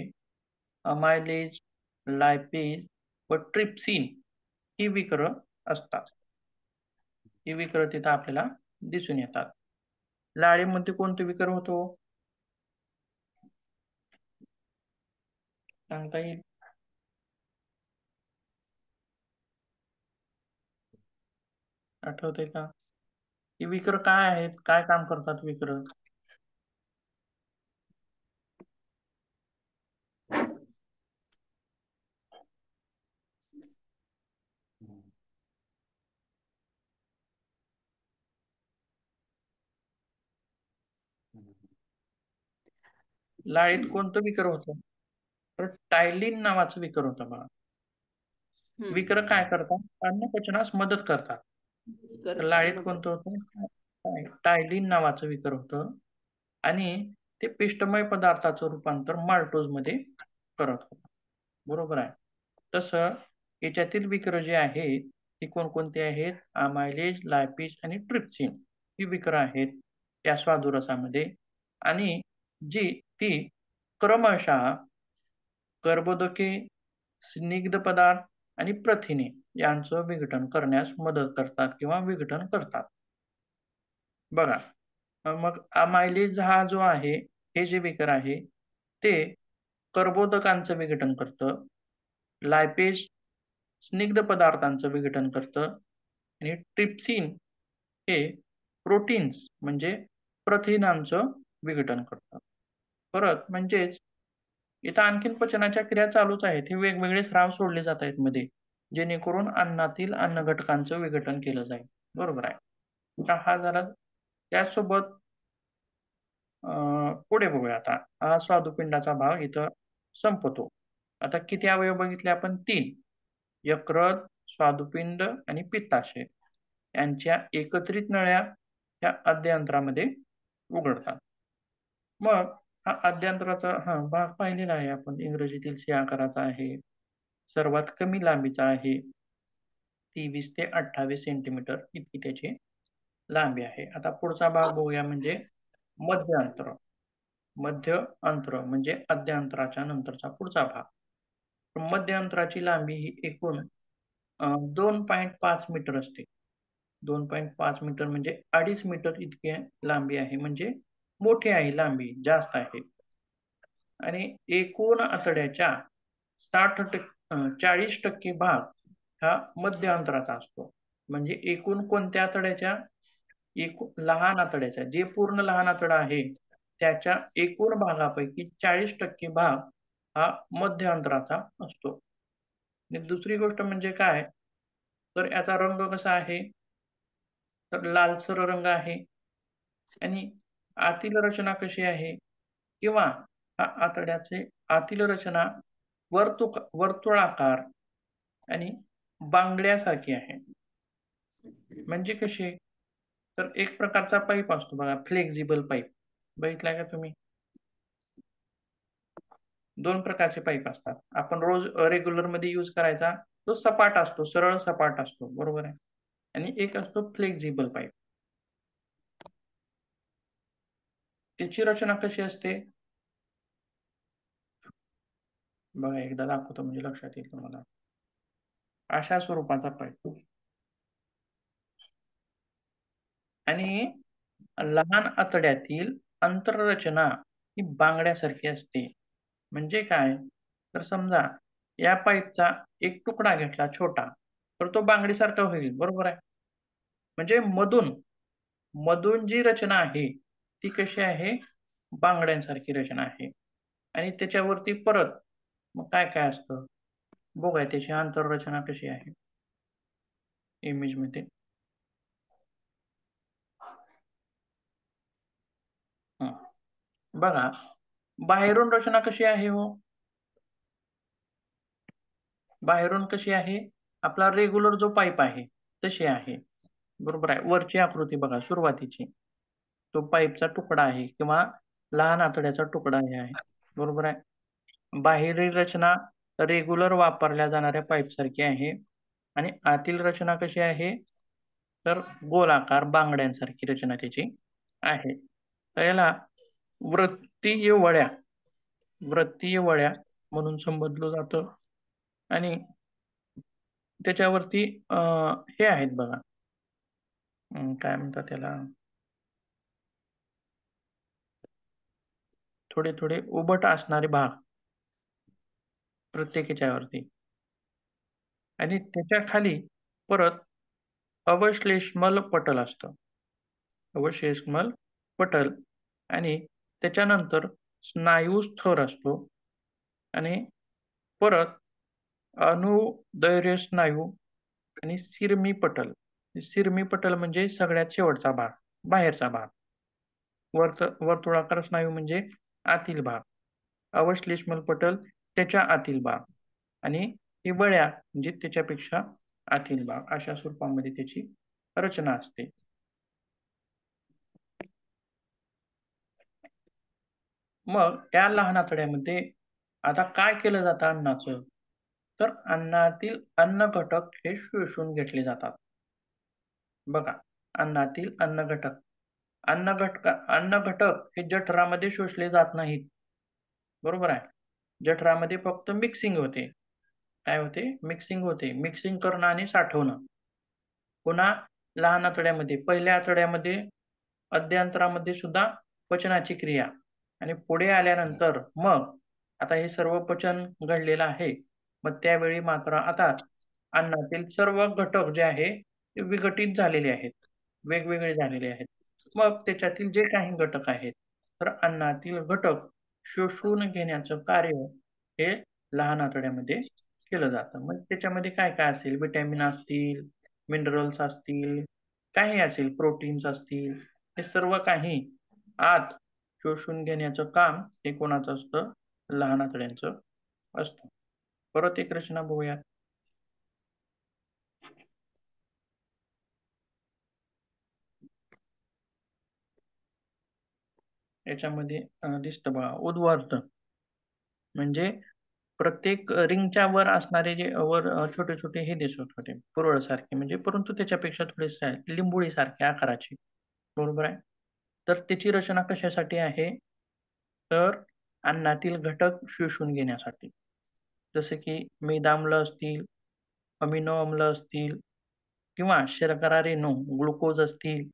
अमायलेज, लायपेज व ट्रिप्सिन ही विकरं असतात. ही विकरं तिथं आपल्याला दिसून येतात. लाळेमध्ये कोणतं विकर होतो? सांगता येईल? आठवतंय का? ही विकर काय आहेत? काय काम करतात विकर? लाळेत कोणतं विकर होतं? तर टायलिन नावाचं विकर होतं बघा. हम्म. विकर काय करतात अन्न पचनास मदत करतात. तर करतात लाळेत मदत. कोणतं होतं टायलिन नावाचं विकर होतं आणि ते पिष्टमय पदार्थाचं रूपांतर माल्टोज मध्ये करत होतं. बरोबर आहे. तसं याच्यातील विकर जे आहेत ती कोणकोणती आहेत अमायलेज लायपेज आणि ट्रिप्सिन ही विकर आहेत या स्वादुरसामध्ये आणि जी ती क्रमशः कर्बोदके स्निग्ध पदार्थ आणि प्रथिने यांचं विघटन करण्यास मदत करतात किंवा विघटन करतात. बघा मग अमायलेज हा जो आहे हे जे विकर आहे ते कर्बोदकांचं विघटन करतं. लायपेज स्निग्ध पदार्थांचं विघटन करतं आणि ट्रिप्सिन हे प्रोटीन्स म्हणजे प्रथिनांचं विघटन करतं. परत म्हणजेच इथं आणखीन पचनाच्या क्रिया चालूच आहेत. हे वेगवेगळे स्राव सोडले जात आहेत मध्ये, जेणेकरून अन्नातील अन्न घटकांचं विघटन केलं जाईल. बरोबर आहे. आता हा झाला. त्याचसोबत पुढे बघूया आता. हा स्वादुपिंडाचा भाग इथं संपतो. आता किती अवयव बघितले आपण? 3. यकृत, स्वादुपिंड आणि पित्ताशय यांच्या एकत्रित नळ्या ह्या आद्यंत्रामध्ये उघडतात. मग हा आद्यंत्राचा भाग पाहिलेला आहे आपण. इंग्रजीतील सी आकाराचा आहे. सर्वात कमी लांबीचा आहे. 23 ते 28 सेंटीमीटर इतकी त्याची लांबी आहे. आता पुढचा भाग बघूया म्हणजे मध्य अंत्र. मध्य अंत्र म्हणजे आद्य अंतराच्या नंतरचा पुढचा भाग. तर मध्य अंतराची लांबी ही एकूण 2.5 मीटर असते. 2.5 मीटर म्हणजे 2.5 मीटर इतकी लांबी आहे. म्हणजे मोठी आहे लांबी, जास्त आहे. आणि एकूण आतड्याच्या 40% भाग हा मध्य अंतराचा असतो. म्हणजे एकूण कोणत्या आतड्याच्या? लहान आतड्याच्या. जे पूर्ण लहान आतडा आहे, त्याच्या एकूण भागापैकी 40% भाग हा मध्य अंतराचा असतो. आणि दुसरी गोष्ट म्हणजे काय? तर याचा रंग कसा आहे? तर लालसर रंग आहे आणि आतील रचना कशी आहे? किंवा हा आतड्याचे आतील रचना वर्तुळाकार आणि बांगड्यासारखी आहे. म्हणजे कशी? तर एक प्रकारचा पाईप असतो बघा, फ्लेक्सिबल पाईप. बघितलाय का तुम्ही? 2 प्रकारचे पाईप असतात. आपण रोज रेग्युलरमध्ये यूज करायचा, तो सपाट असतो, सरळ सपाट असतो. बरोबर आहे. आणि एक असतो फ्लेक्सिबल पाईप. त्याची रचना कशी असते? बघा एकदा दाखवतो म्हणजे लक्षात येईल तुम्हाला. अशा स्वरूपाचा पाईप आणि लहान आतड्यातील अंतररचना ही बांगड्यासारखी असते. म्हणजे काय? तर समजा या पाईपचा एक तुकडा घेतला छोटा, तर तो बांगडीसारखा होईल. बरोबर आहे. म्हणजे मधून मधून जी रचना आहे, ती कशी आहे? बांगड्यांसारखी रचना आहे. आणि त्याच्यावरती परत मग काय-काय असतं? बघूया त्याची आंतररचना कशी आहे इमेजमध्ये. हं. बघा, बाहेरून रचना कशी आहे हो? बाहेरून कशी आहे? आपला रेग्युलर जो पाईप आहे, तशी आहे. बरोबर आहे. वरची आकृती बघा सुरुवातीची. तो पाईपचा तुकडा आहे किंवा लहान आतड्याचा तुकडा हे आहे. बरोबर आहे. बाहेरील रचना रेग्युलर वापरल्या जाणाऱ्या पाईपसारखी आहे आणि आतील रचना कशी आहे? तर गोलाकार बांगड्यांसारखी रचना त्याची आहे. तर याला वृत्तीय वळ्या वृत्तीय वळ्या म्हणून संबोधलं जातं आणि त्याच्यावरती हे आहेत बघा, काय म्हणतात त्याला? थोडे-थोडे उभट असणारे भाग प्रत्येक ह्याच्यावरती आणि त्याच्या खाली परत अवश्लेष्मल पटल असतं. अवशेषमल पटल आणि त्याच्यानंतर स्नायू स्थर असतो आणि परत अनुदैर्घ्य स्नायू आणि सिरमी पटल. सिरमी पटल म्हणजे सगळ्यात शेवटचा भाग, बाहेरचा भाग. वर्तुळाकार स्नायू म्हणजे आतील भाग. अवश्लेष्मल पटल त्याच्या आतील भाग आणि ही बळ्या म्हणजे त्याच्यापेक्षा आतील भाग अशा स्वरूपामध्ये त्याची रचना असते. मग त्या लहान आतड्यामध्ये आता काय केलं जातं अन्नाचं? तर अन्नातील अन्न घटक हे शोषून घेतले जातात. बघा, अन्नातील अन्न घटक. अन्न घटक हे जठरामध्ये शोषले जात नाहीत. बरोबर आहे. जठरामध्ये फक्त मिक्सिंग होते. काय होते? मिक्सिंग होते. मिक्सिंग करणं आणि साठवणं. पुन्हा लहान आतड्यामध्ये, पहिल्या आतड्यामध्ये, अध्यंतरामध्ये सुद्धा पचनाची क्रिया आणि पुढे आल्यानंतर मग आता हे सर्व पचन घडलेलं आहे. मग त्यावेळी मात्र आता अन्नातील सर्व घटक जे आहे ते विघटित झालेले आहेत. वेगवेगळे झालेले आहेत. मग त्याच्यातील जे काही घटक आहेत, तर अन्नातील घटक शोषून घेण्याचं कार्य हे लहान आतड्यामध्ये केलं जातं. मग त्याच्यामध्ये काय-काय असेल? व्हिटॅमिन असतील, मिनरल्स असतील, काही असेल, प्रोटीन्स असतील, हे सर्व काही आत शोषून घेण्याचं काम हे कोणाचं असतं? लहान आतड्यांचं असतं. परत एक रचना बघूया. याच्यामध्ये दिसतं बघा उद्वर्त म्हणजे प्रत्येक रिंगच्या वर असणारे जे वर छोटे-छोटे हे दिसत होते, पुरळसारखे म्हणजे परंतु त्याच्यापेक्षा थोडेसे लिंबोळीसारख्या आकाराचे. बरोबर आहे. तर त्याची रचना कशासाठी आहे? तर अन्नातील घटक शोषून घेण्यासाठी. जसे की मेदाम्ल असतील, अमिनो अम्ल असतील किंवा शर्करा रेणू, ग्लुकोज असतील,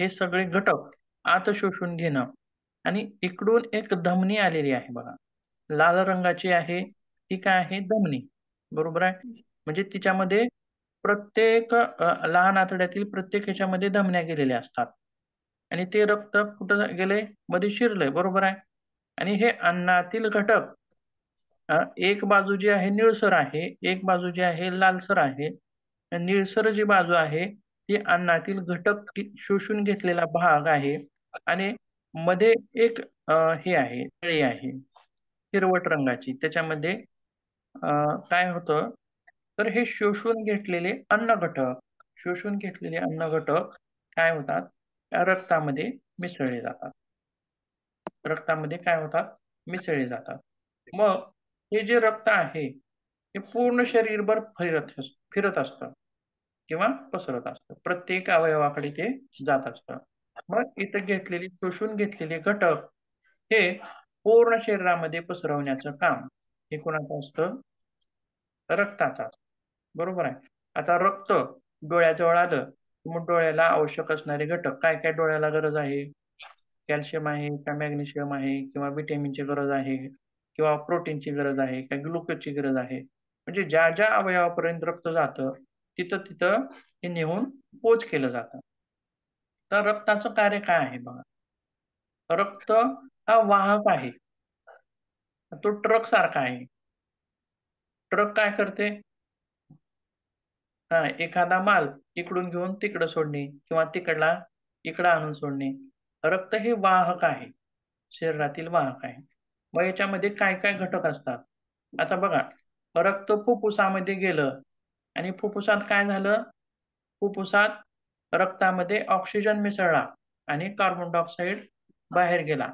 हे सगळे घटक आत शोषून घेणं आणि इकडून एक धमनी आलेली आहे बघा. लाल रंगाची आहे, ती काय आहे? धमनी. बरोबर आहे. म्हणजे तिच्यामध्ये प्रत्येक लहान आतड्यातील प्रत्येक ह्याच्यामध्ये धमन्या गेलेल्या असतात आणि ते रक्त कुठं गेलंय? मध्ये शिरलंय. बरोबर आहे. आणि हे अन्नातील घटक एक बाजू जी आहे निळसर आहे, एक बाजू जी आहे लालसर आहे. निळसर जी बाजू आहे, ती अन्नातील घटक शोषून घेतलेला भाग आहे आणि मध्ये एक हे आहे, नळी आहे, हिरवट रंगाची. त्याच्यामध्ये अ, काय होतं, तर हे शोषून घेतलेले अन्न घटक काय होतात? रक्तामध्ये मिसळले जातात. रक्तामध्ये काय होतात? मिसळले जातात. मग हे जे रक्त आहे, हे पूर्ण शरीरभर फिरत असतं किंवा पसरत असतं. प्रत्येक अवयवाकडे ते जात असतं. मग इथं शोषून घेतलेले घटक हे पूर्ण शरीरामध्ये पसरवण्याचं काम हे कोणाचं असतं? रक्ताचं असतं. बरोबर आहे. आता रक्त डोळ्याजवळ आलं, मग डोळ्याला आवश्यक असणारे घटक काय-काय डोळ्याला गरज आहे? कॅल्शियम आहे का मॅग्नेशियम आहे किंवा व्हिटॅमिनची गरज आहे किंवा प्रोटीनची गरज आहे का ग्लुकोजची गरज आहे. म्हणजे ज्या-ज्या अवयवापर्यंत रक्त जातं, तिथं-तिथं हे नेऊन पोच केलं जातं. तर रक्ताचं कार्य काय आहे बघा. रक्त हा वाहक आहे. तो ट्रक सारखा आहे. ट्रक काय करते? हां, एखादा माल इकडून घेऊन तिकडं सोडणे किंवा तिकडला इकडं आणून सोडणे. रक्त हे वाहक आहे. शरीरातील वाहक आहे. मग याच्यामध्ये काय-काय घटक असतात? आता बघा, रक्त फुफ्फुसामध्ये गेलं आणि फुफ्फुसात काय झालं? फुफ्फुसात रक्तामध्ये ऑक्सिजन मिसळला आणि कार्बन डायऑक्साईड बाहेर गेला.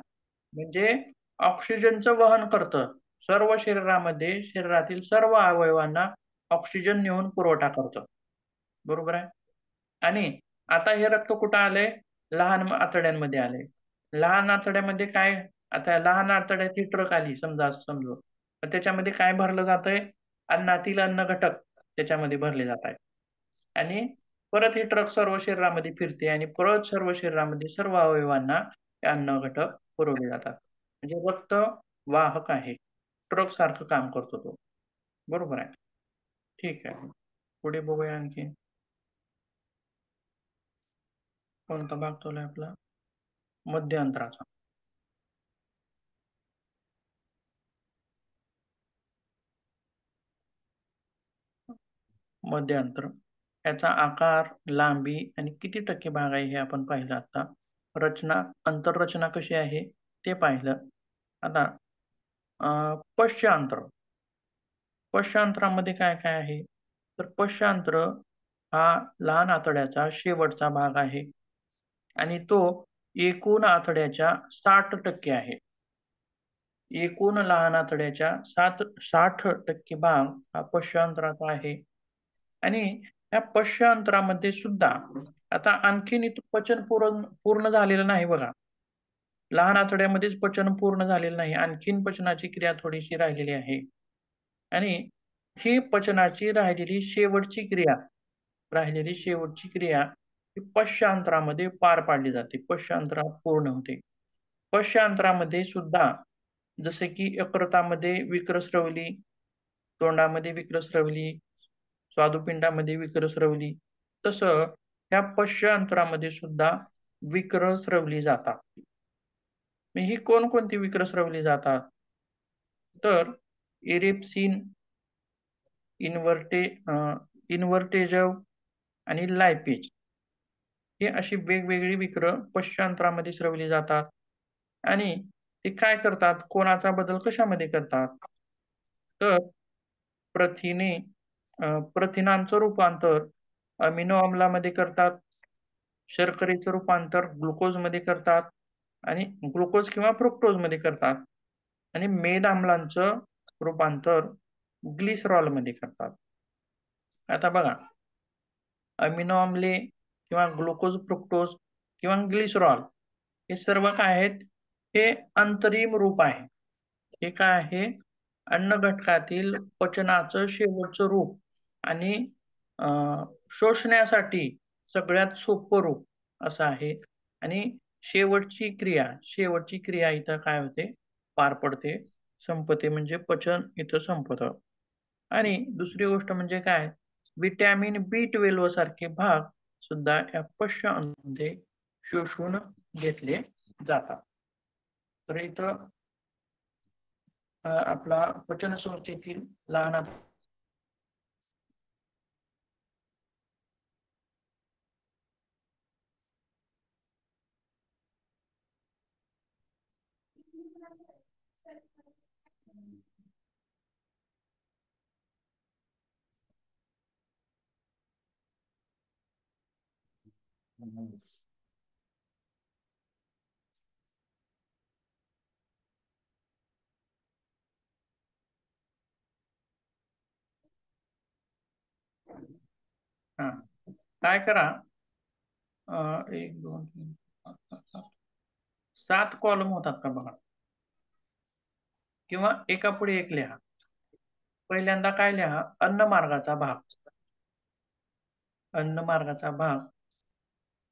म्हणजे ऑक्सिजनचं वहन करतं. सर्व शरीरामध्ये शरीरातील सर्व अवयवांना ऑक्सिजन नेऊन पुरवठा करतं. बरोबर आहे? आणि आता हे रक्त कुठं आलंय? लहान आतड्यांमध्ये आलंय. लहान आतड्यामध्ये काय आता लहान आतड्याची ट्रक आली समजा असं समजू. तर त्याच्यामध्ये काय भरलं जातंय? अन्नातील अन्न घटक त्याच्यामध्ये भरले जात आहेत. आणि परत ही ट्रक सर्व शरीरामध्ये फिरते आणि परत सर्व शरीरामध्ये सर्व अवयवांना हे अन्न घटक पुरवले जातात. म्हणजे रक्त वाहक आहे. ट्रकसारखं काम करतो तो. बरोबर आहे. ठीक आहे. पुढे बघूया आणखी. कोणता भाग चालू आहे आपला? मध्य अंतराचा. मध्य अंतर. याचा आकार, लांबी आणि किती टक्के भाग आहे हे आपण पाहिलं आता. रचना, अंतररचना कशी आहे ते पाहिलं. आता पश्च अंतर. पश्चांतरामध्ये काय काय आहे? तर पश्चांत्र हा लहान आतड्याचा शेवटचा भाग आहे आणि तो एकूण आतड्याच्या 60% आहे. एकूण लहान आतड्याच्या 60% भाग हा पश्चांतराचा आहे आणि या पश्चांतरामध्ये सुद्धा आता आणखीन इथं पचन पूर्ण झालेलं नाही बघा. लहान आतड्यामध्येच पचन पूर्ण झालेलं नाही. आणखीन पचनाची क्रिया थोडीशी राहिलेली आहे आणि ही पचनाची राहिलेली शेवटची क्रिया ही पश्चांतरामध्ये पार पाडली जाते. पश्चांतरात पूर्ण होते. पश्चांतरामध्ये सुद्धा जसे की यकृतामध्ये विकर स्रवली, तोंडामध्ये विकर स्रवली, स्वादुपिंडामध्ये विकर स्रवली, तसं ह्या पश्चांतरामध्ये सुद्धा विकर स्रवली जातात. मग ही कोणकोणती विकर स्रवली जातात? तर इरिप्सिन, इन्व्हर्टे इन्व्हर्टेजव आणि लायपेज ही अशी वेगवेगळी विकर पश्चांतरामध्ये स्रवली जातात आणि ते काय करतात? कोणाचा बदल कशामध्ये करतात? तर प्रथिने प्रथिनांचं रूपांतर अमिनो आम्लामध्ये करतात, शर्करेचं रूपांतर ग्लुकोजमध्ये करतात आणि ग्लुकोज किंवा फ्रुक्टोजमध्ये करतात आणि मेद आम्लांचं रूपांतर ग्लिसरॉलमध्ये करतात. आता बघा, अमिनो आम्ले किंवा ग्लुकोज, फ्रुक्टोज किंवा ग्लिसरॉल हे सर्व काय आहेत? हे अंतरिम रूप आहे. हे काय आहे? अन्न घटकातील पचनाचं शेवटचं रूप आणि अ, शोषण्यासाठी सगळ्यात सोपं रूप असं आहे आणि शेवटची क्रिया इथं काय होते? पार पडते, संपते म्हणजे पचन इथं संपतं. आणि दुसरी गोष्ट म्हणजे काय? व्हिटॅमिन B12 सारखे भाग सुद्धा या पचनामध्ये शोषून घेतले जातात. तर इथं आपला पचन संस्थेतील लहान हा काय करा 1 2 3 4 5 6 7 कॉलम होतात का बघा किंवा एका पुढे एक लिहा. पहिल्यांदा काय लिहा? अन्न मार्गाचा भाग.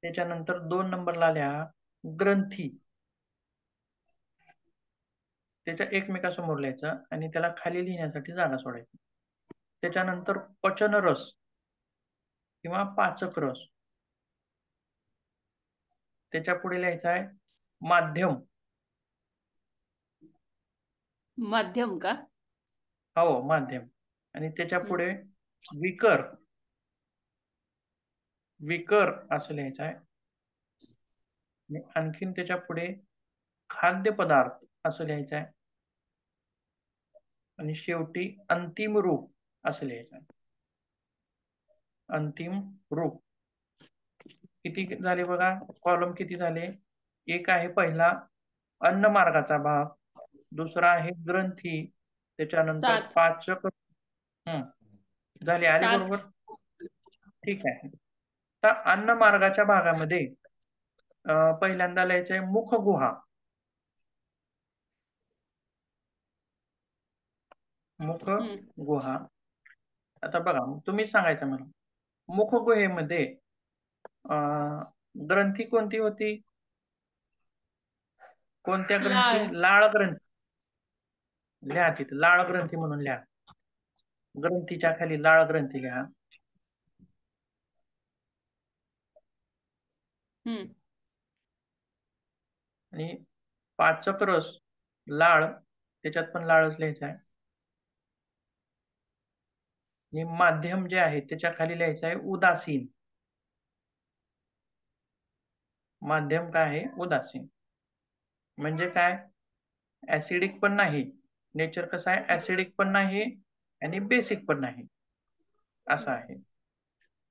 त्याच्यानंतर 2 नंबरला लिहा ग्रंथी. त्याच्या एकमेकांसमोर लिहायचं आणि त्याला खाली लिहिण्यासाठी जागा सोडायची. त्याच्यानंतर पचन रस किंवा पाचक रस. त्याच्या पुढे लिहायचं आहे माध्यम. माध्यम का? हो, माध्यम. आणि त्याच्या पुढे विकर. विकर असं लिहायचं आहे. आणि आणखीन त्याच्या पुढे खाद्यपदार्थ असं लिहायचं आहे. आणि शेवटी अंतिम रूप असं लिहायचं आहे. अंतिम रूप. किती झाले बघा? कॉलम किती झाले? एक आहे पहिला अन्न मार्गाचा भाग, दुसरा आहे ग्रंथी, त्याच्यानंतर 7. पाचक. झाले, आले 7. बरोबर? ठीक आहे. तर अन्न मार्गाच्या भागामध्ये पहिल्यांदा लिहायचं आहे मुखगुहा. मुखगुहा. आता बघा, तुम्ही सांगायचं मला, मुखगुहेमध्ये ग्रंथी कोणती होती? कोणत्या ग्रंथी? लाळ. लाळ ग्रंथी. लिहा तिथं लाळ ग्रंथी म्हणून लिहा. ग्रंथीच्या खाली लाळ ग्रंथी लिहा. आणि पाचक रस लाळ, त्याच्यात पण लाळच लिहायचा आहे. आणि माध्यम जे आहे त्याच्या खाली लिहायचं आहे उदासीन. माध्यम काय आहे? उदासीन. म्हणजे काय? ऍसिडिक पण नाही. नेचर कसं आहे? ऍसिडिक पण नाही आणि बेसिक पण नाही, असं आहे.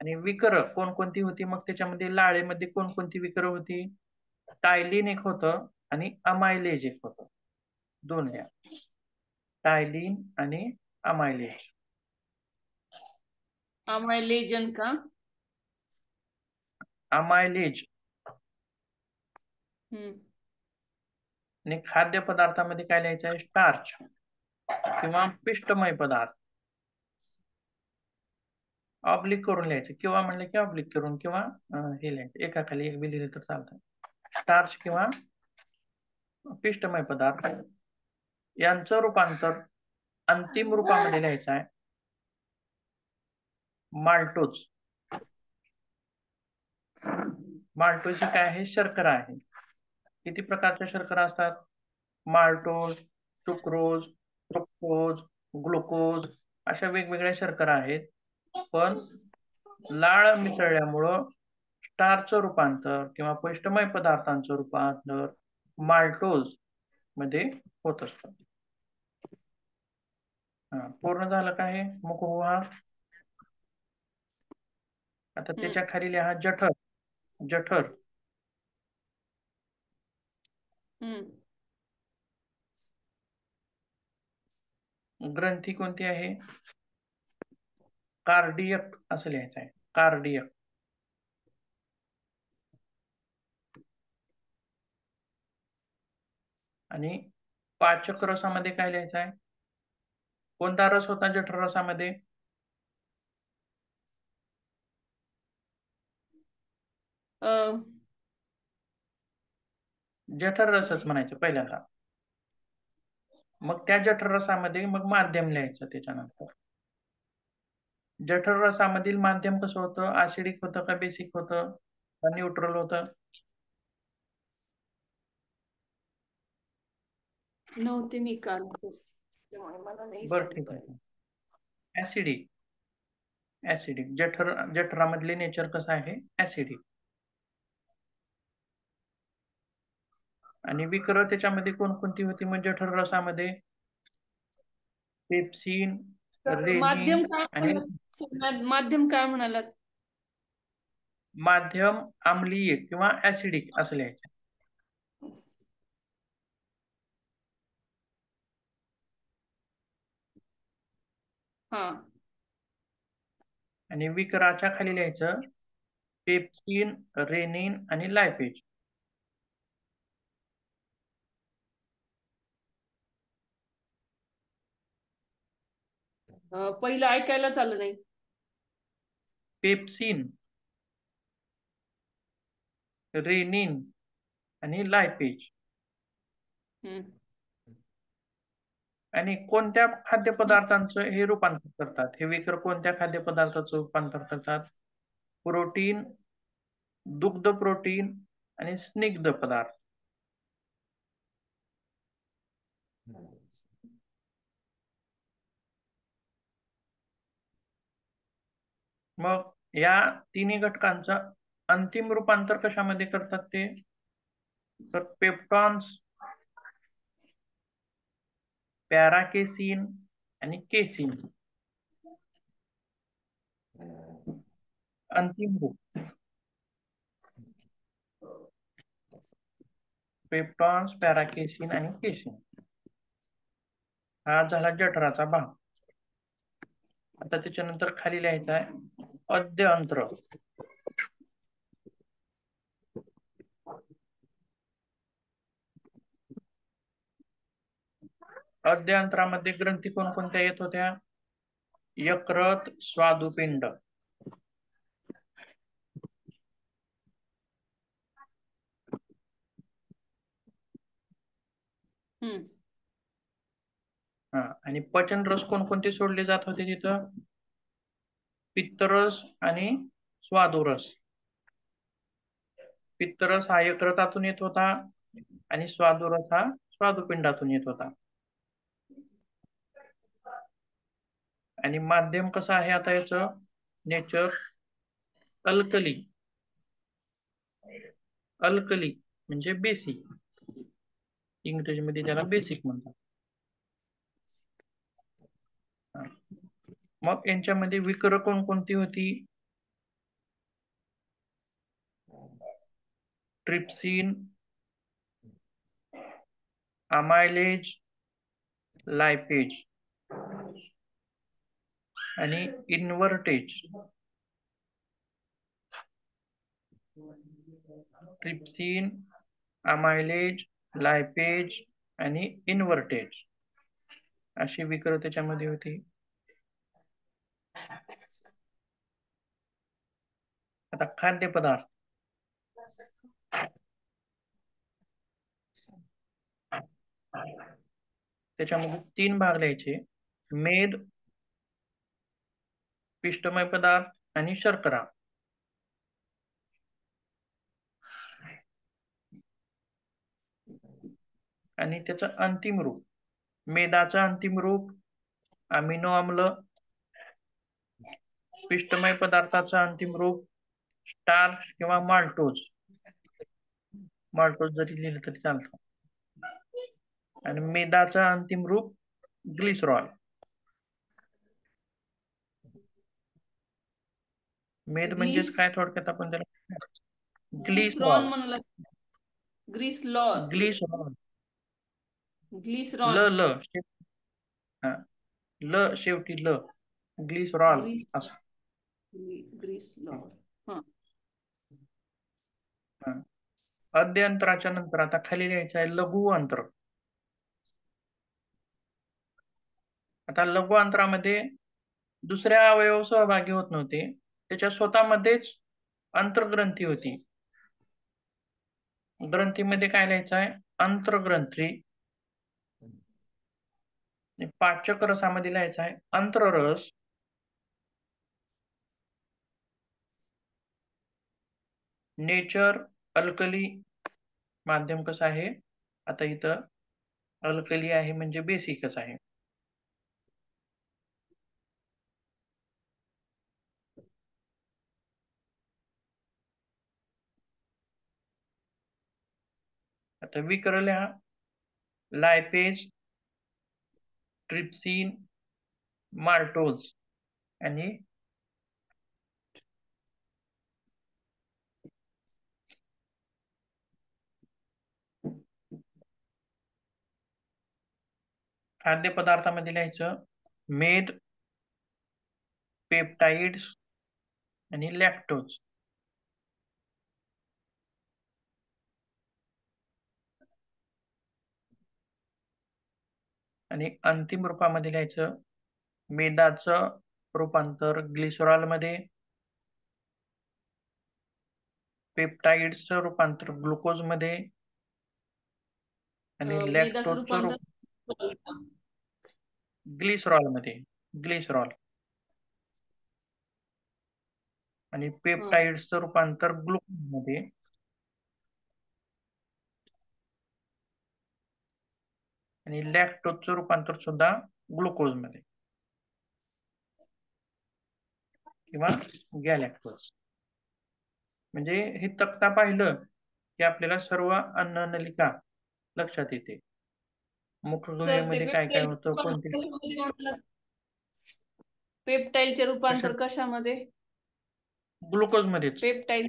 आणि विकर कोणकोणती होती मग त्याच्यामध्ये लाळेमध्ये कोणकोणती विकर होती? टायलिन एक होतं आणि अमायलेज एक होतं. दोन घ्या, टायलिन आणि अमायलेज. अमायलेजन का? अमायलेज. हम्म. आणि खाद्यपदार्थामध्ये काय लिहायचं आहे? स्टार्च किंवा पिष्टमय पदार्थ. ऑब्लिक करून लिहायचं, किंवा म्हणलं की ऑब्लिक करून, किंवा हे लिहायचं एकाखाली एक बी लिहिलं तर चालतं. स्टार्च किंवा पिष्टमय पदार्थ यांचं रूपांतर अंतिम रूपामध्ये लिहायचं आहे माल्टोज. माल्टोज ही काय आहे? शर्करा आहे. किती प्रकारच्या शर्करा असतात? माल्टोज, सुक्रोज, फ्रुक्टोज, ग्लुकोज, अशा वेगवेगळ्या शर्करा आहेत. पण लाळ मिसळल्यामुळं स्टारचं रूपांतर किंवा पिष्टमय पदार्थांचं रूपांतर माल्टोज मध्ये होत असतं. पूर्ण झालं का हे मुखवहा? आता त्याच्या खाली लिहा जठर. जठर हम्म. ग्रंथी कोणती आहे? कार्डियक असं लिहायचं आहे, कार्डियक. आणि पाचक रसामध्ये काय लिहायचं आहे? कोणता रस होता जठर रसामध्ये? जठर रसच म्हणायचं पहिल्यांदा. मग त्या जठर रसामध्ये मग माध्यम लिहायचं त्याच्यानंतर. जठर रसामधील माध्यम कसं होतं? ऍसिडिक होतं का बेसिक होतं का न्यूट्रल होतं? नव्हते मी काल, त्यामुळे मला नाही बरं, ठीक सांगता. आहे. ऍसिडिक. ऍसिडिक जठरामधले नेचर कसं आहे? ऍसिडिक. आणि विकर त्याच्यामध्ये कोणकोणती होती मग जठर रसामध्ये? पेप्सिन, तर रेनिन माध्यम काय आणि म्हणालात? माध्यम काय म्हणालात? माध्यम आम्लीय किंवा ऍसिडिक असं लिहायचं. हा. आणि विकराच्या खाली लिहायचं पेप्सिन, रेनिन आणि लायपेज. पहिलं ऐकायला चाललं नाही. पेप्सिन, रेनिन आणि लायपेज. हम्म. आणि कोणत्या खाद्यपदार्थांचं हे रूपांतर करतात? हे विकर कोणत्या खाद्यपदार्थाचं रूपांतर करतात? प्रोटीन, दुग्ध प्रोटीन आणि स्निग्ध पदार्थ. मग या तिन्ही घटकांचं अंतिम रूपांतर कशामध्ये करतात ते? तर पेप्टॉन्स, पॅराकेसिन आणि केसिन. अंतिम रूप पेप्टॉन्स, पॅराकेसिन आणि केसिन. हा झाला जठराचा भाग. आता त्याच्यानंतर खाली लिहायचा आहे अद्यंत्र. अद्यंत्रामध्ये ग्रंथी कोणकोणत्या येत होत्या? यकृत, स्वादुपिंड. हम्म. आणि पचन रस कोणकोणते सोडले जात होते तिथं? पित्तरस आणि स्वादुरस. पित्तरस हा यकृतातून येत होता आणि स्वादुरस हा स्वादुपिंडातून येत होता. आणि माध्यम कसं आहे आता याचं नेचर? अल्कली. अल्कली म्हणजे बेसिक. इंग्रजीमध्ये त्याला बेसिक म्हणतात. मग यांच्यामध्ये विकर कोणकोणती होती? ट्रिप्सिन, अमायलेज, लायपेज आणि इन्व्हर्टेज. ट्रिप्सिन, अमायलेज, लायपेज आणि इन्व्हर्टेज अशी विकर त्याच्यामध्ये होती. आता खाद्यपदार्थ, त्याच्यामध्ये 3 भाग लिहायचे: मेद, पिष्टमय पदार्थ आणि शर्करा. आणि त्याचं अंतिम रूप, मेदाचं अंतिम रूप अमिनो आम्ल, पिष्टमय पदार्थाचं अंतिम रूप स्टार्च किंवा माल्टोज. माल्टोज जरी लिहिलं तरी चालतं. आणि मेदाचं अंतिम रूप ग्लिसरॉल. मेद म्हणजेच ग्लीस काय थोडक्यात आपण त्याला ग्लिसरॉन ग्लिसरॉल. म्हणून ग्लिसलॉल ग्लिसरॉल. ल ग्लिसरॉन ल हा, ल शेवटी ल, ग्लिसरॉल ग्रीस असं. ग्लिसलॉल हा. अद्यंतराच्या नंतर आता खाली लिहायचं आहे लघु अंतर. आता लघु अंतरामध्ये दुसऱ्या अवयव सहभागी होत नव्हते, त्याच्या स्वतःमध्येच अंतर्ग्रंथी होती. ग्रंथीमध्ये काय लिहायचं आहे? अंतर्ग्रंथी. पाचक रसामध्ये लिहायचं आहे अंतररस. नेचर अल्कली, माध्यम कसं आहे? आता इथं अल्कली आहे म्हणजे बेसिकच आहे. आता विकर लिहा: लायपेज, ट्रिप्सिन, माल्टोज आणि खाद्यपदार्थामध्ये लिहायचं मेद, पेप्टाइड्स आणि लॅक्टोज. आणि अंतिम रूपामध्ये लिहायचं मेदाचं रूपांतर ग्लिसरॉल मध्ये, पेप्टाइड्सचं रूपांतर ग्लुकोज मध्ये आणि मेदाचं लॅक्टोजचं रूपांतर रूप ग्लिसरॉल मध्ये, ग्लिसरॉल. आणि हा. पेप्टाइड्सचं रूपांतर ग्लुकोज मध्ये आणि लॅक्टोजचं रूपांतर सुद्धा ग्लुकोज मध्ये किंवा गॅलॅक्टोज. म्हणजे हे तक्ता पाहिलं की आपल्याला सर्व अन्न नलिका लक्षात येते. सर ते मुखगुहेमध्ये काय काय होतं, कोणते पेप्टाईलचे रूपांतर कशात? कशामध्ये? ग्लुकोज मध्येच. पेप्टाईल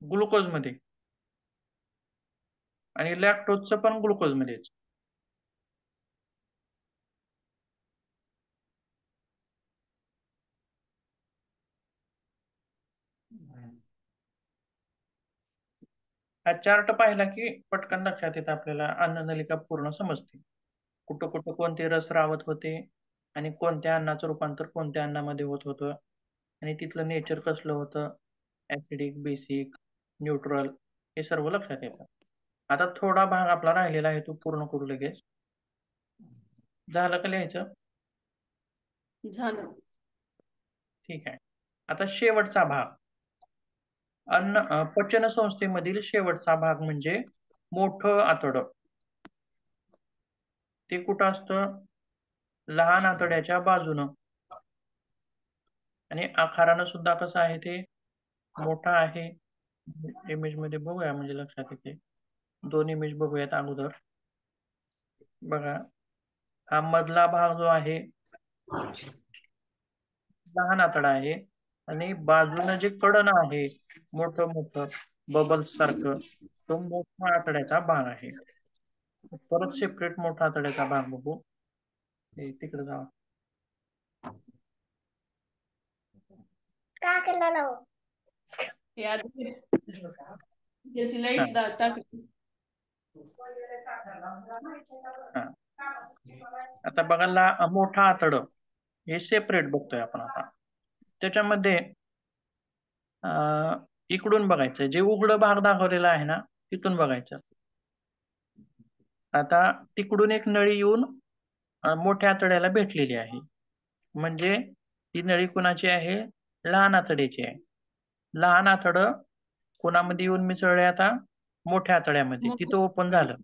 ग्लुकोज मध्ये. आणि लॅक्टोजचं पण ग्लुकोज मध्येच. हा चार्ट पाहिला की पटकन लक्षात येतं आपल्याला, अन्ननलिका पूर्ण समजते. कुठं कुठं कोणते रस रावत होते आणि कोणत्या अन्नाचं रूपांतर कोणत्या अन्नामध्ये होत होतं आणि तिथलं नेचर कसलं होतं, ऍसिडिक, बेसिक, न्यूट्रल, हे सर्व लक्षात येतं. आता थोडा भाग आपला राहिलेला आहे, तो पूर्ण करू लगेच. झालं का लिहायचं? झालं. ठीक आहे. आता शेवटचा भाग, पचन संस्थेमधील शेवटचा भाग म्हणजे मोठं आतडं. ते कुठं असतं? लहान आतड्याच्या बाजूनं. आणि आकारानं सुद्धा कसं आहे ते? मोठा आहे. इमेज मध्ये बघूया म्हणजे लक्षात येते. 2 इमेज बघूयात अगोदर. बघा, हा मधला भाग जो आहे लहान आतडा आहे आणि बाजूने जे कडण आहे मोठं मोठं बबल्स सारखं, तो मोठा आतड्याचा भाग आहे. परत सेपरेट मोठा आतड्याचा भाग बघू. तिकडे जावा. का केलेलं हो? हे आधी त्याची हा. लाईट टाक. हा. आता बघा मोठा आतड हे सेपरेट बघतोय आपण आता. त्याच्यामध्ये इकडून बघायचं, जे उघडं भाग दाखवलेला आहे ना तिथून बघायचं. आता तिकडून एक नळी येऊन मोठ्या आतड्याला भेटलेली आहे. म्हणजे ती नळी कुणाची आहे? लहान आतड्याची आहे. लहान आतड कोणामध्ये येऊन मिसळले आता? मोठ्या आतड्यामध्ये. तिथं ओपन झालं.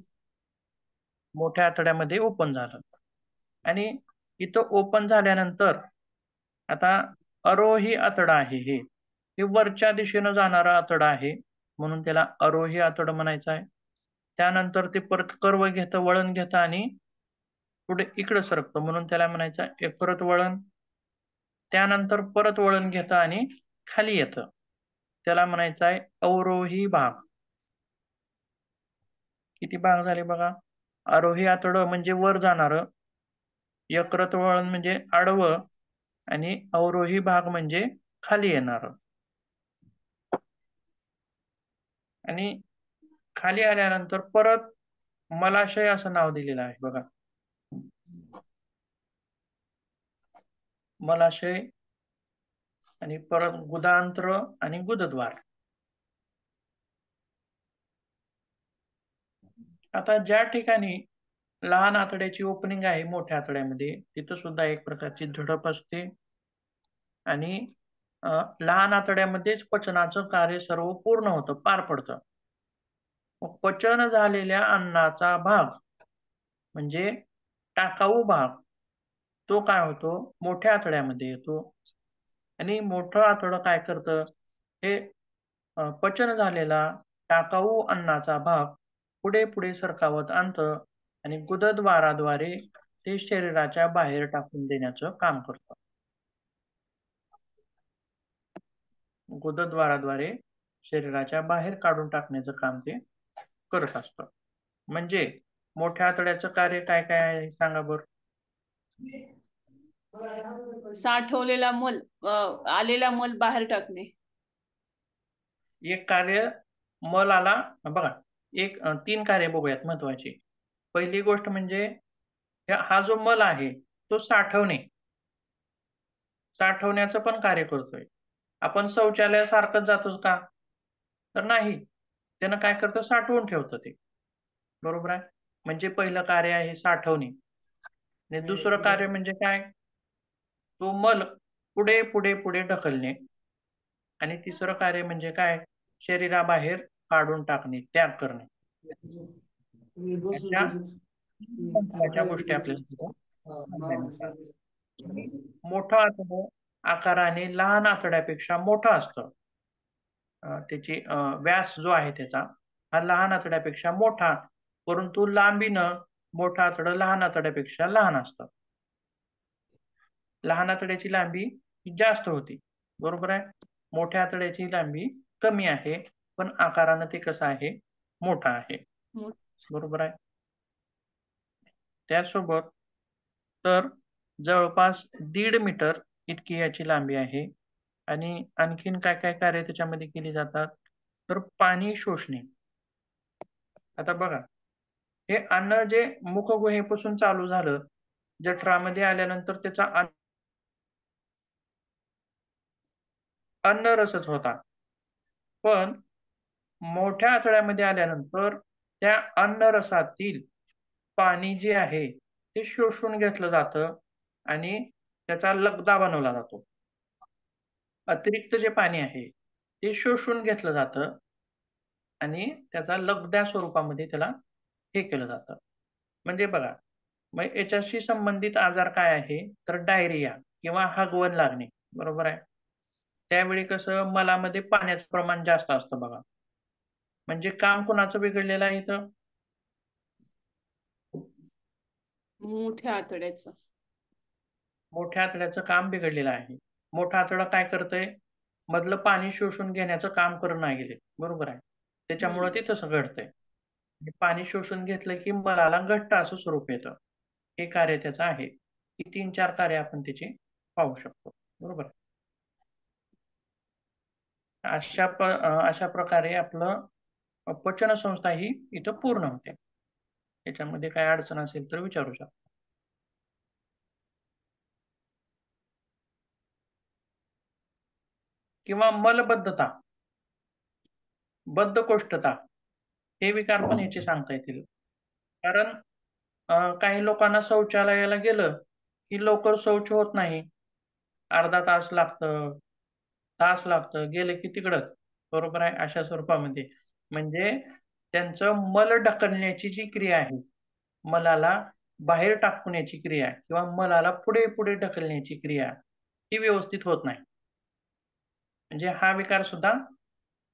मोठ्या आतड्यामध्ये ओपन झालं. आणि इथं ओपन झाल्यानंतर आता अरोही आतडा आहे हे वरच्या दिशेनं जाणारं आतडं आहे, म्हणून त्याला अरोही आतडं म्हणायचं आहे. त्यानंतर ते परत कर्व घेतं, वळण घेतं आणि पुढे इकडं सरकतं, म्हणून त्याला म्हणायचं एक परत वळण. त्यानंतर परत वळण घेतं आणि खाली येतं, त्याला म्हणायचं आहे अवरोही भाग. किती भाग झाले बघा? आरोही आतडं म्हणजे वर जाणारं, यकृत वळण म्हणजे आडवं आणि अवरोही भाग म्हणजे खाली येणारं. आणि खाली आल्यानंतर परत मलाशय असं नाव दिलेलं आहे बघा. मलाशय आणि परत गुदांत्र आणि गुदद्वार. आता ज्या ठिकाणी लहान आतड्याची ओपनिंग आहे मोठ्या आतड्यामध्ये, तिथं सुद्धा एक प्रकारची झडप असते आणि लहान आतड्यामध्येच पचनाचं कार्य सर्व पूर्ण होतं, पार पडतं. मग पचन झालेल्या अन्नाचा भाग म्हणजे टाकाऊ भाग, तो काय होतो? मोठ्या आतड्यामध्ये येतो. आणि मोठं आतडं काय करतं? हे पचन झालेला टाकाऊ अन्नाचा भाग पुढे पुढे सरकावत आणतं आणि गुदद्वाराद्वारे ते शरीराच्या बाहेर टाकून देण्याचं काम करतं. गुदद्वाराद्वारे शरीराच्या बाहेर काढून टाकण्याचं काम ते करत असतं. म्हणजे मोठ्या आतड्याचं कार्य काय काय आहे सांगा बरं? साठवलेला मल, आलेला मल बाहेर टाकणे. एक कार्य मल आला बघा, तीन कार्य बघूयात महत्वाची. पहिली गोष्ट म्हणजे हा जो मल आहे तो साठवण्याचं पण कार्य करतोय. आपण शौचालयासारखंच जातोच का? तर नाही. त्यानं काय करतं? साठवून ठेवतं ते. बरोबर आहे? म्हणजे पहिलं कार्य आहे साठवणे. आणि दुसरं कार्य म्हणजे काय? तो मल पुढे, पुढे, पुढे ढकलणे. आणि तिसरं कार्य म्हणजे काय? शरीराबाहेर काढून टाकणे, त्याग करणे. अशा महत्त्वाच्या गोष्टी आपल्याला तिथं सांगायला मिळतात. आणि मोठं आतडं आकाराने लहान आतड्यापेक्षा मोठं असतं. त्याची व्यास जो आहे त्याचा, हा लहान आतड्यापेक्षा मोठा, परंतु लांबीनं मोठं आतडं लहान आतड्यापेक्षा लहान असतं. लहान आतड्याची लांबी ही जास्त होती. बरोबर आहे? मोठ्या आतड्याची लांबी कमी आहे, पण आकारानं ते कसं आहे? मोठं आहे. बरोबर आहे? त्यासोबत तर जवळपास 1.5 मीटर इतकी याची लांबी आहे. आणि आणखीन काय काय कार्य त्याच्यामध्ये केली जातात? तर पाणी शोषणे. आता बघा, हे अन्न जे मुखगुहेपासून चालू झालं, जठरामध्ये आल्यानंतर त्याचा अन्न रसच होता. पण मोठ्या आतड्यामध्ये आल्यानंतर त्या अन्नरसातील पाणी जे आहे ते शोषून घेतलं जातं आणि त्याचा लगदा बनवला जातो. अतिरिक्त जे पाणी आहे ते शोषून घेतलं जातं आणि त्याचा लगद्या स्वरूपामध्ये त्याला हे केलं जातं. म्हणजे बघा, मग याच्याशी संबंधित आजार काय आहे? तर डायरिया किंवा हगवण लागणे. बरोबर आहे? त्यावेळी कसं मलामध्ये पाण्याचं प्रमाण जास्त असतं बघा. म्हणजे काम कुणाचं बिघडलेलं आहे इथं? मोठ्या आतड्याचं. मोठ्या आतड्याचं काम बिघडलेलं आहे. मोठा आतडा काय करतंय? मधलं पाणी शोषून घेण्याचं काम करून नाही गेले. बरोबर आहे. त्याच्यामुळं हं. ते तसं घडतंय. हे पाणी शोषून घेतलं की मलाला घट्ट असं स्वरूप येतं. हे कार्य त्याचं आहे. ही 3-4 कार्य आपण त्याची पाहू शकतो. बरोबर आहे. अशा प्रकारे आपलं पचनसंस्था ही इथं पूर्ण होते. याच्यामध्ये काही अडचण असेल तर विचारू शकता. किंवा मलबद्धता, बद्धकोष्ठता हे विकार पण याचे सांगता येतील. कारण काही लोकांना शौचालयाला गेलं, की लवकर शौच होत नाही. अर्धा तास लागतं, तास लागतं, गेले की तिकडंच. बरोबर आहे? अशा स्वरूपामध्ये. म्हणजे त्यांचं मल ढकलण्याची जी क्रिया आहे, मलाला बाहेर टाकण्याची क्रिया किंवा मलाला पुढे-पुढे ढकलण्याची क्रिया, ही व्यवस्थित होत नाही. म्हणजे हा विकार सुद्धा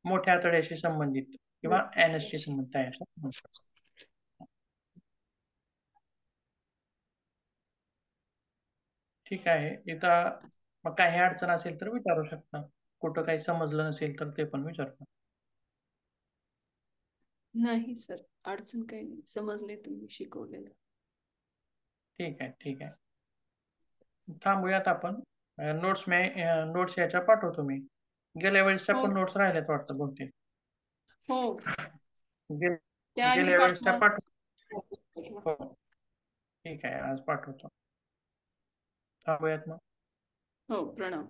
मोठ्या आतड्याशी संबंधित किंवा मोठ्या ॲनसशी आतड्याची. संबंधित आहे असं म्हणतात. ठीक आहे. इथं मग काही अडचण असेल तर विचारू शकता. कुठं काही समजलं नसेल तर ते पण विचारू. नाही सर, अडचण काही नाही. समजले तुम्ही शिकवलेलं. ठीक आहे, ठीक आहे. थांबूयात आपण. नोट्स याच्या पाठवतो मी. गेल्या वेळेसच्या हो, पण नोट्स राहिल्यात वाटतं बहुतेक. हो. गे त्याही गेल्या वेळेसच्या पाठवा. हो, ठीक आहे. आज पाठवतो. थांबूयात मग. हो, प्रणाम.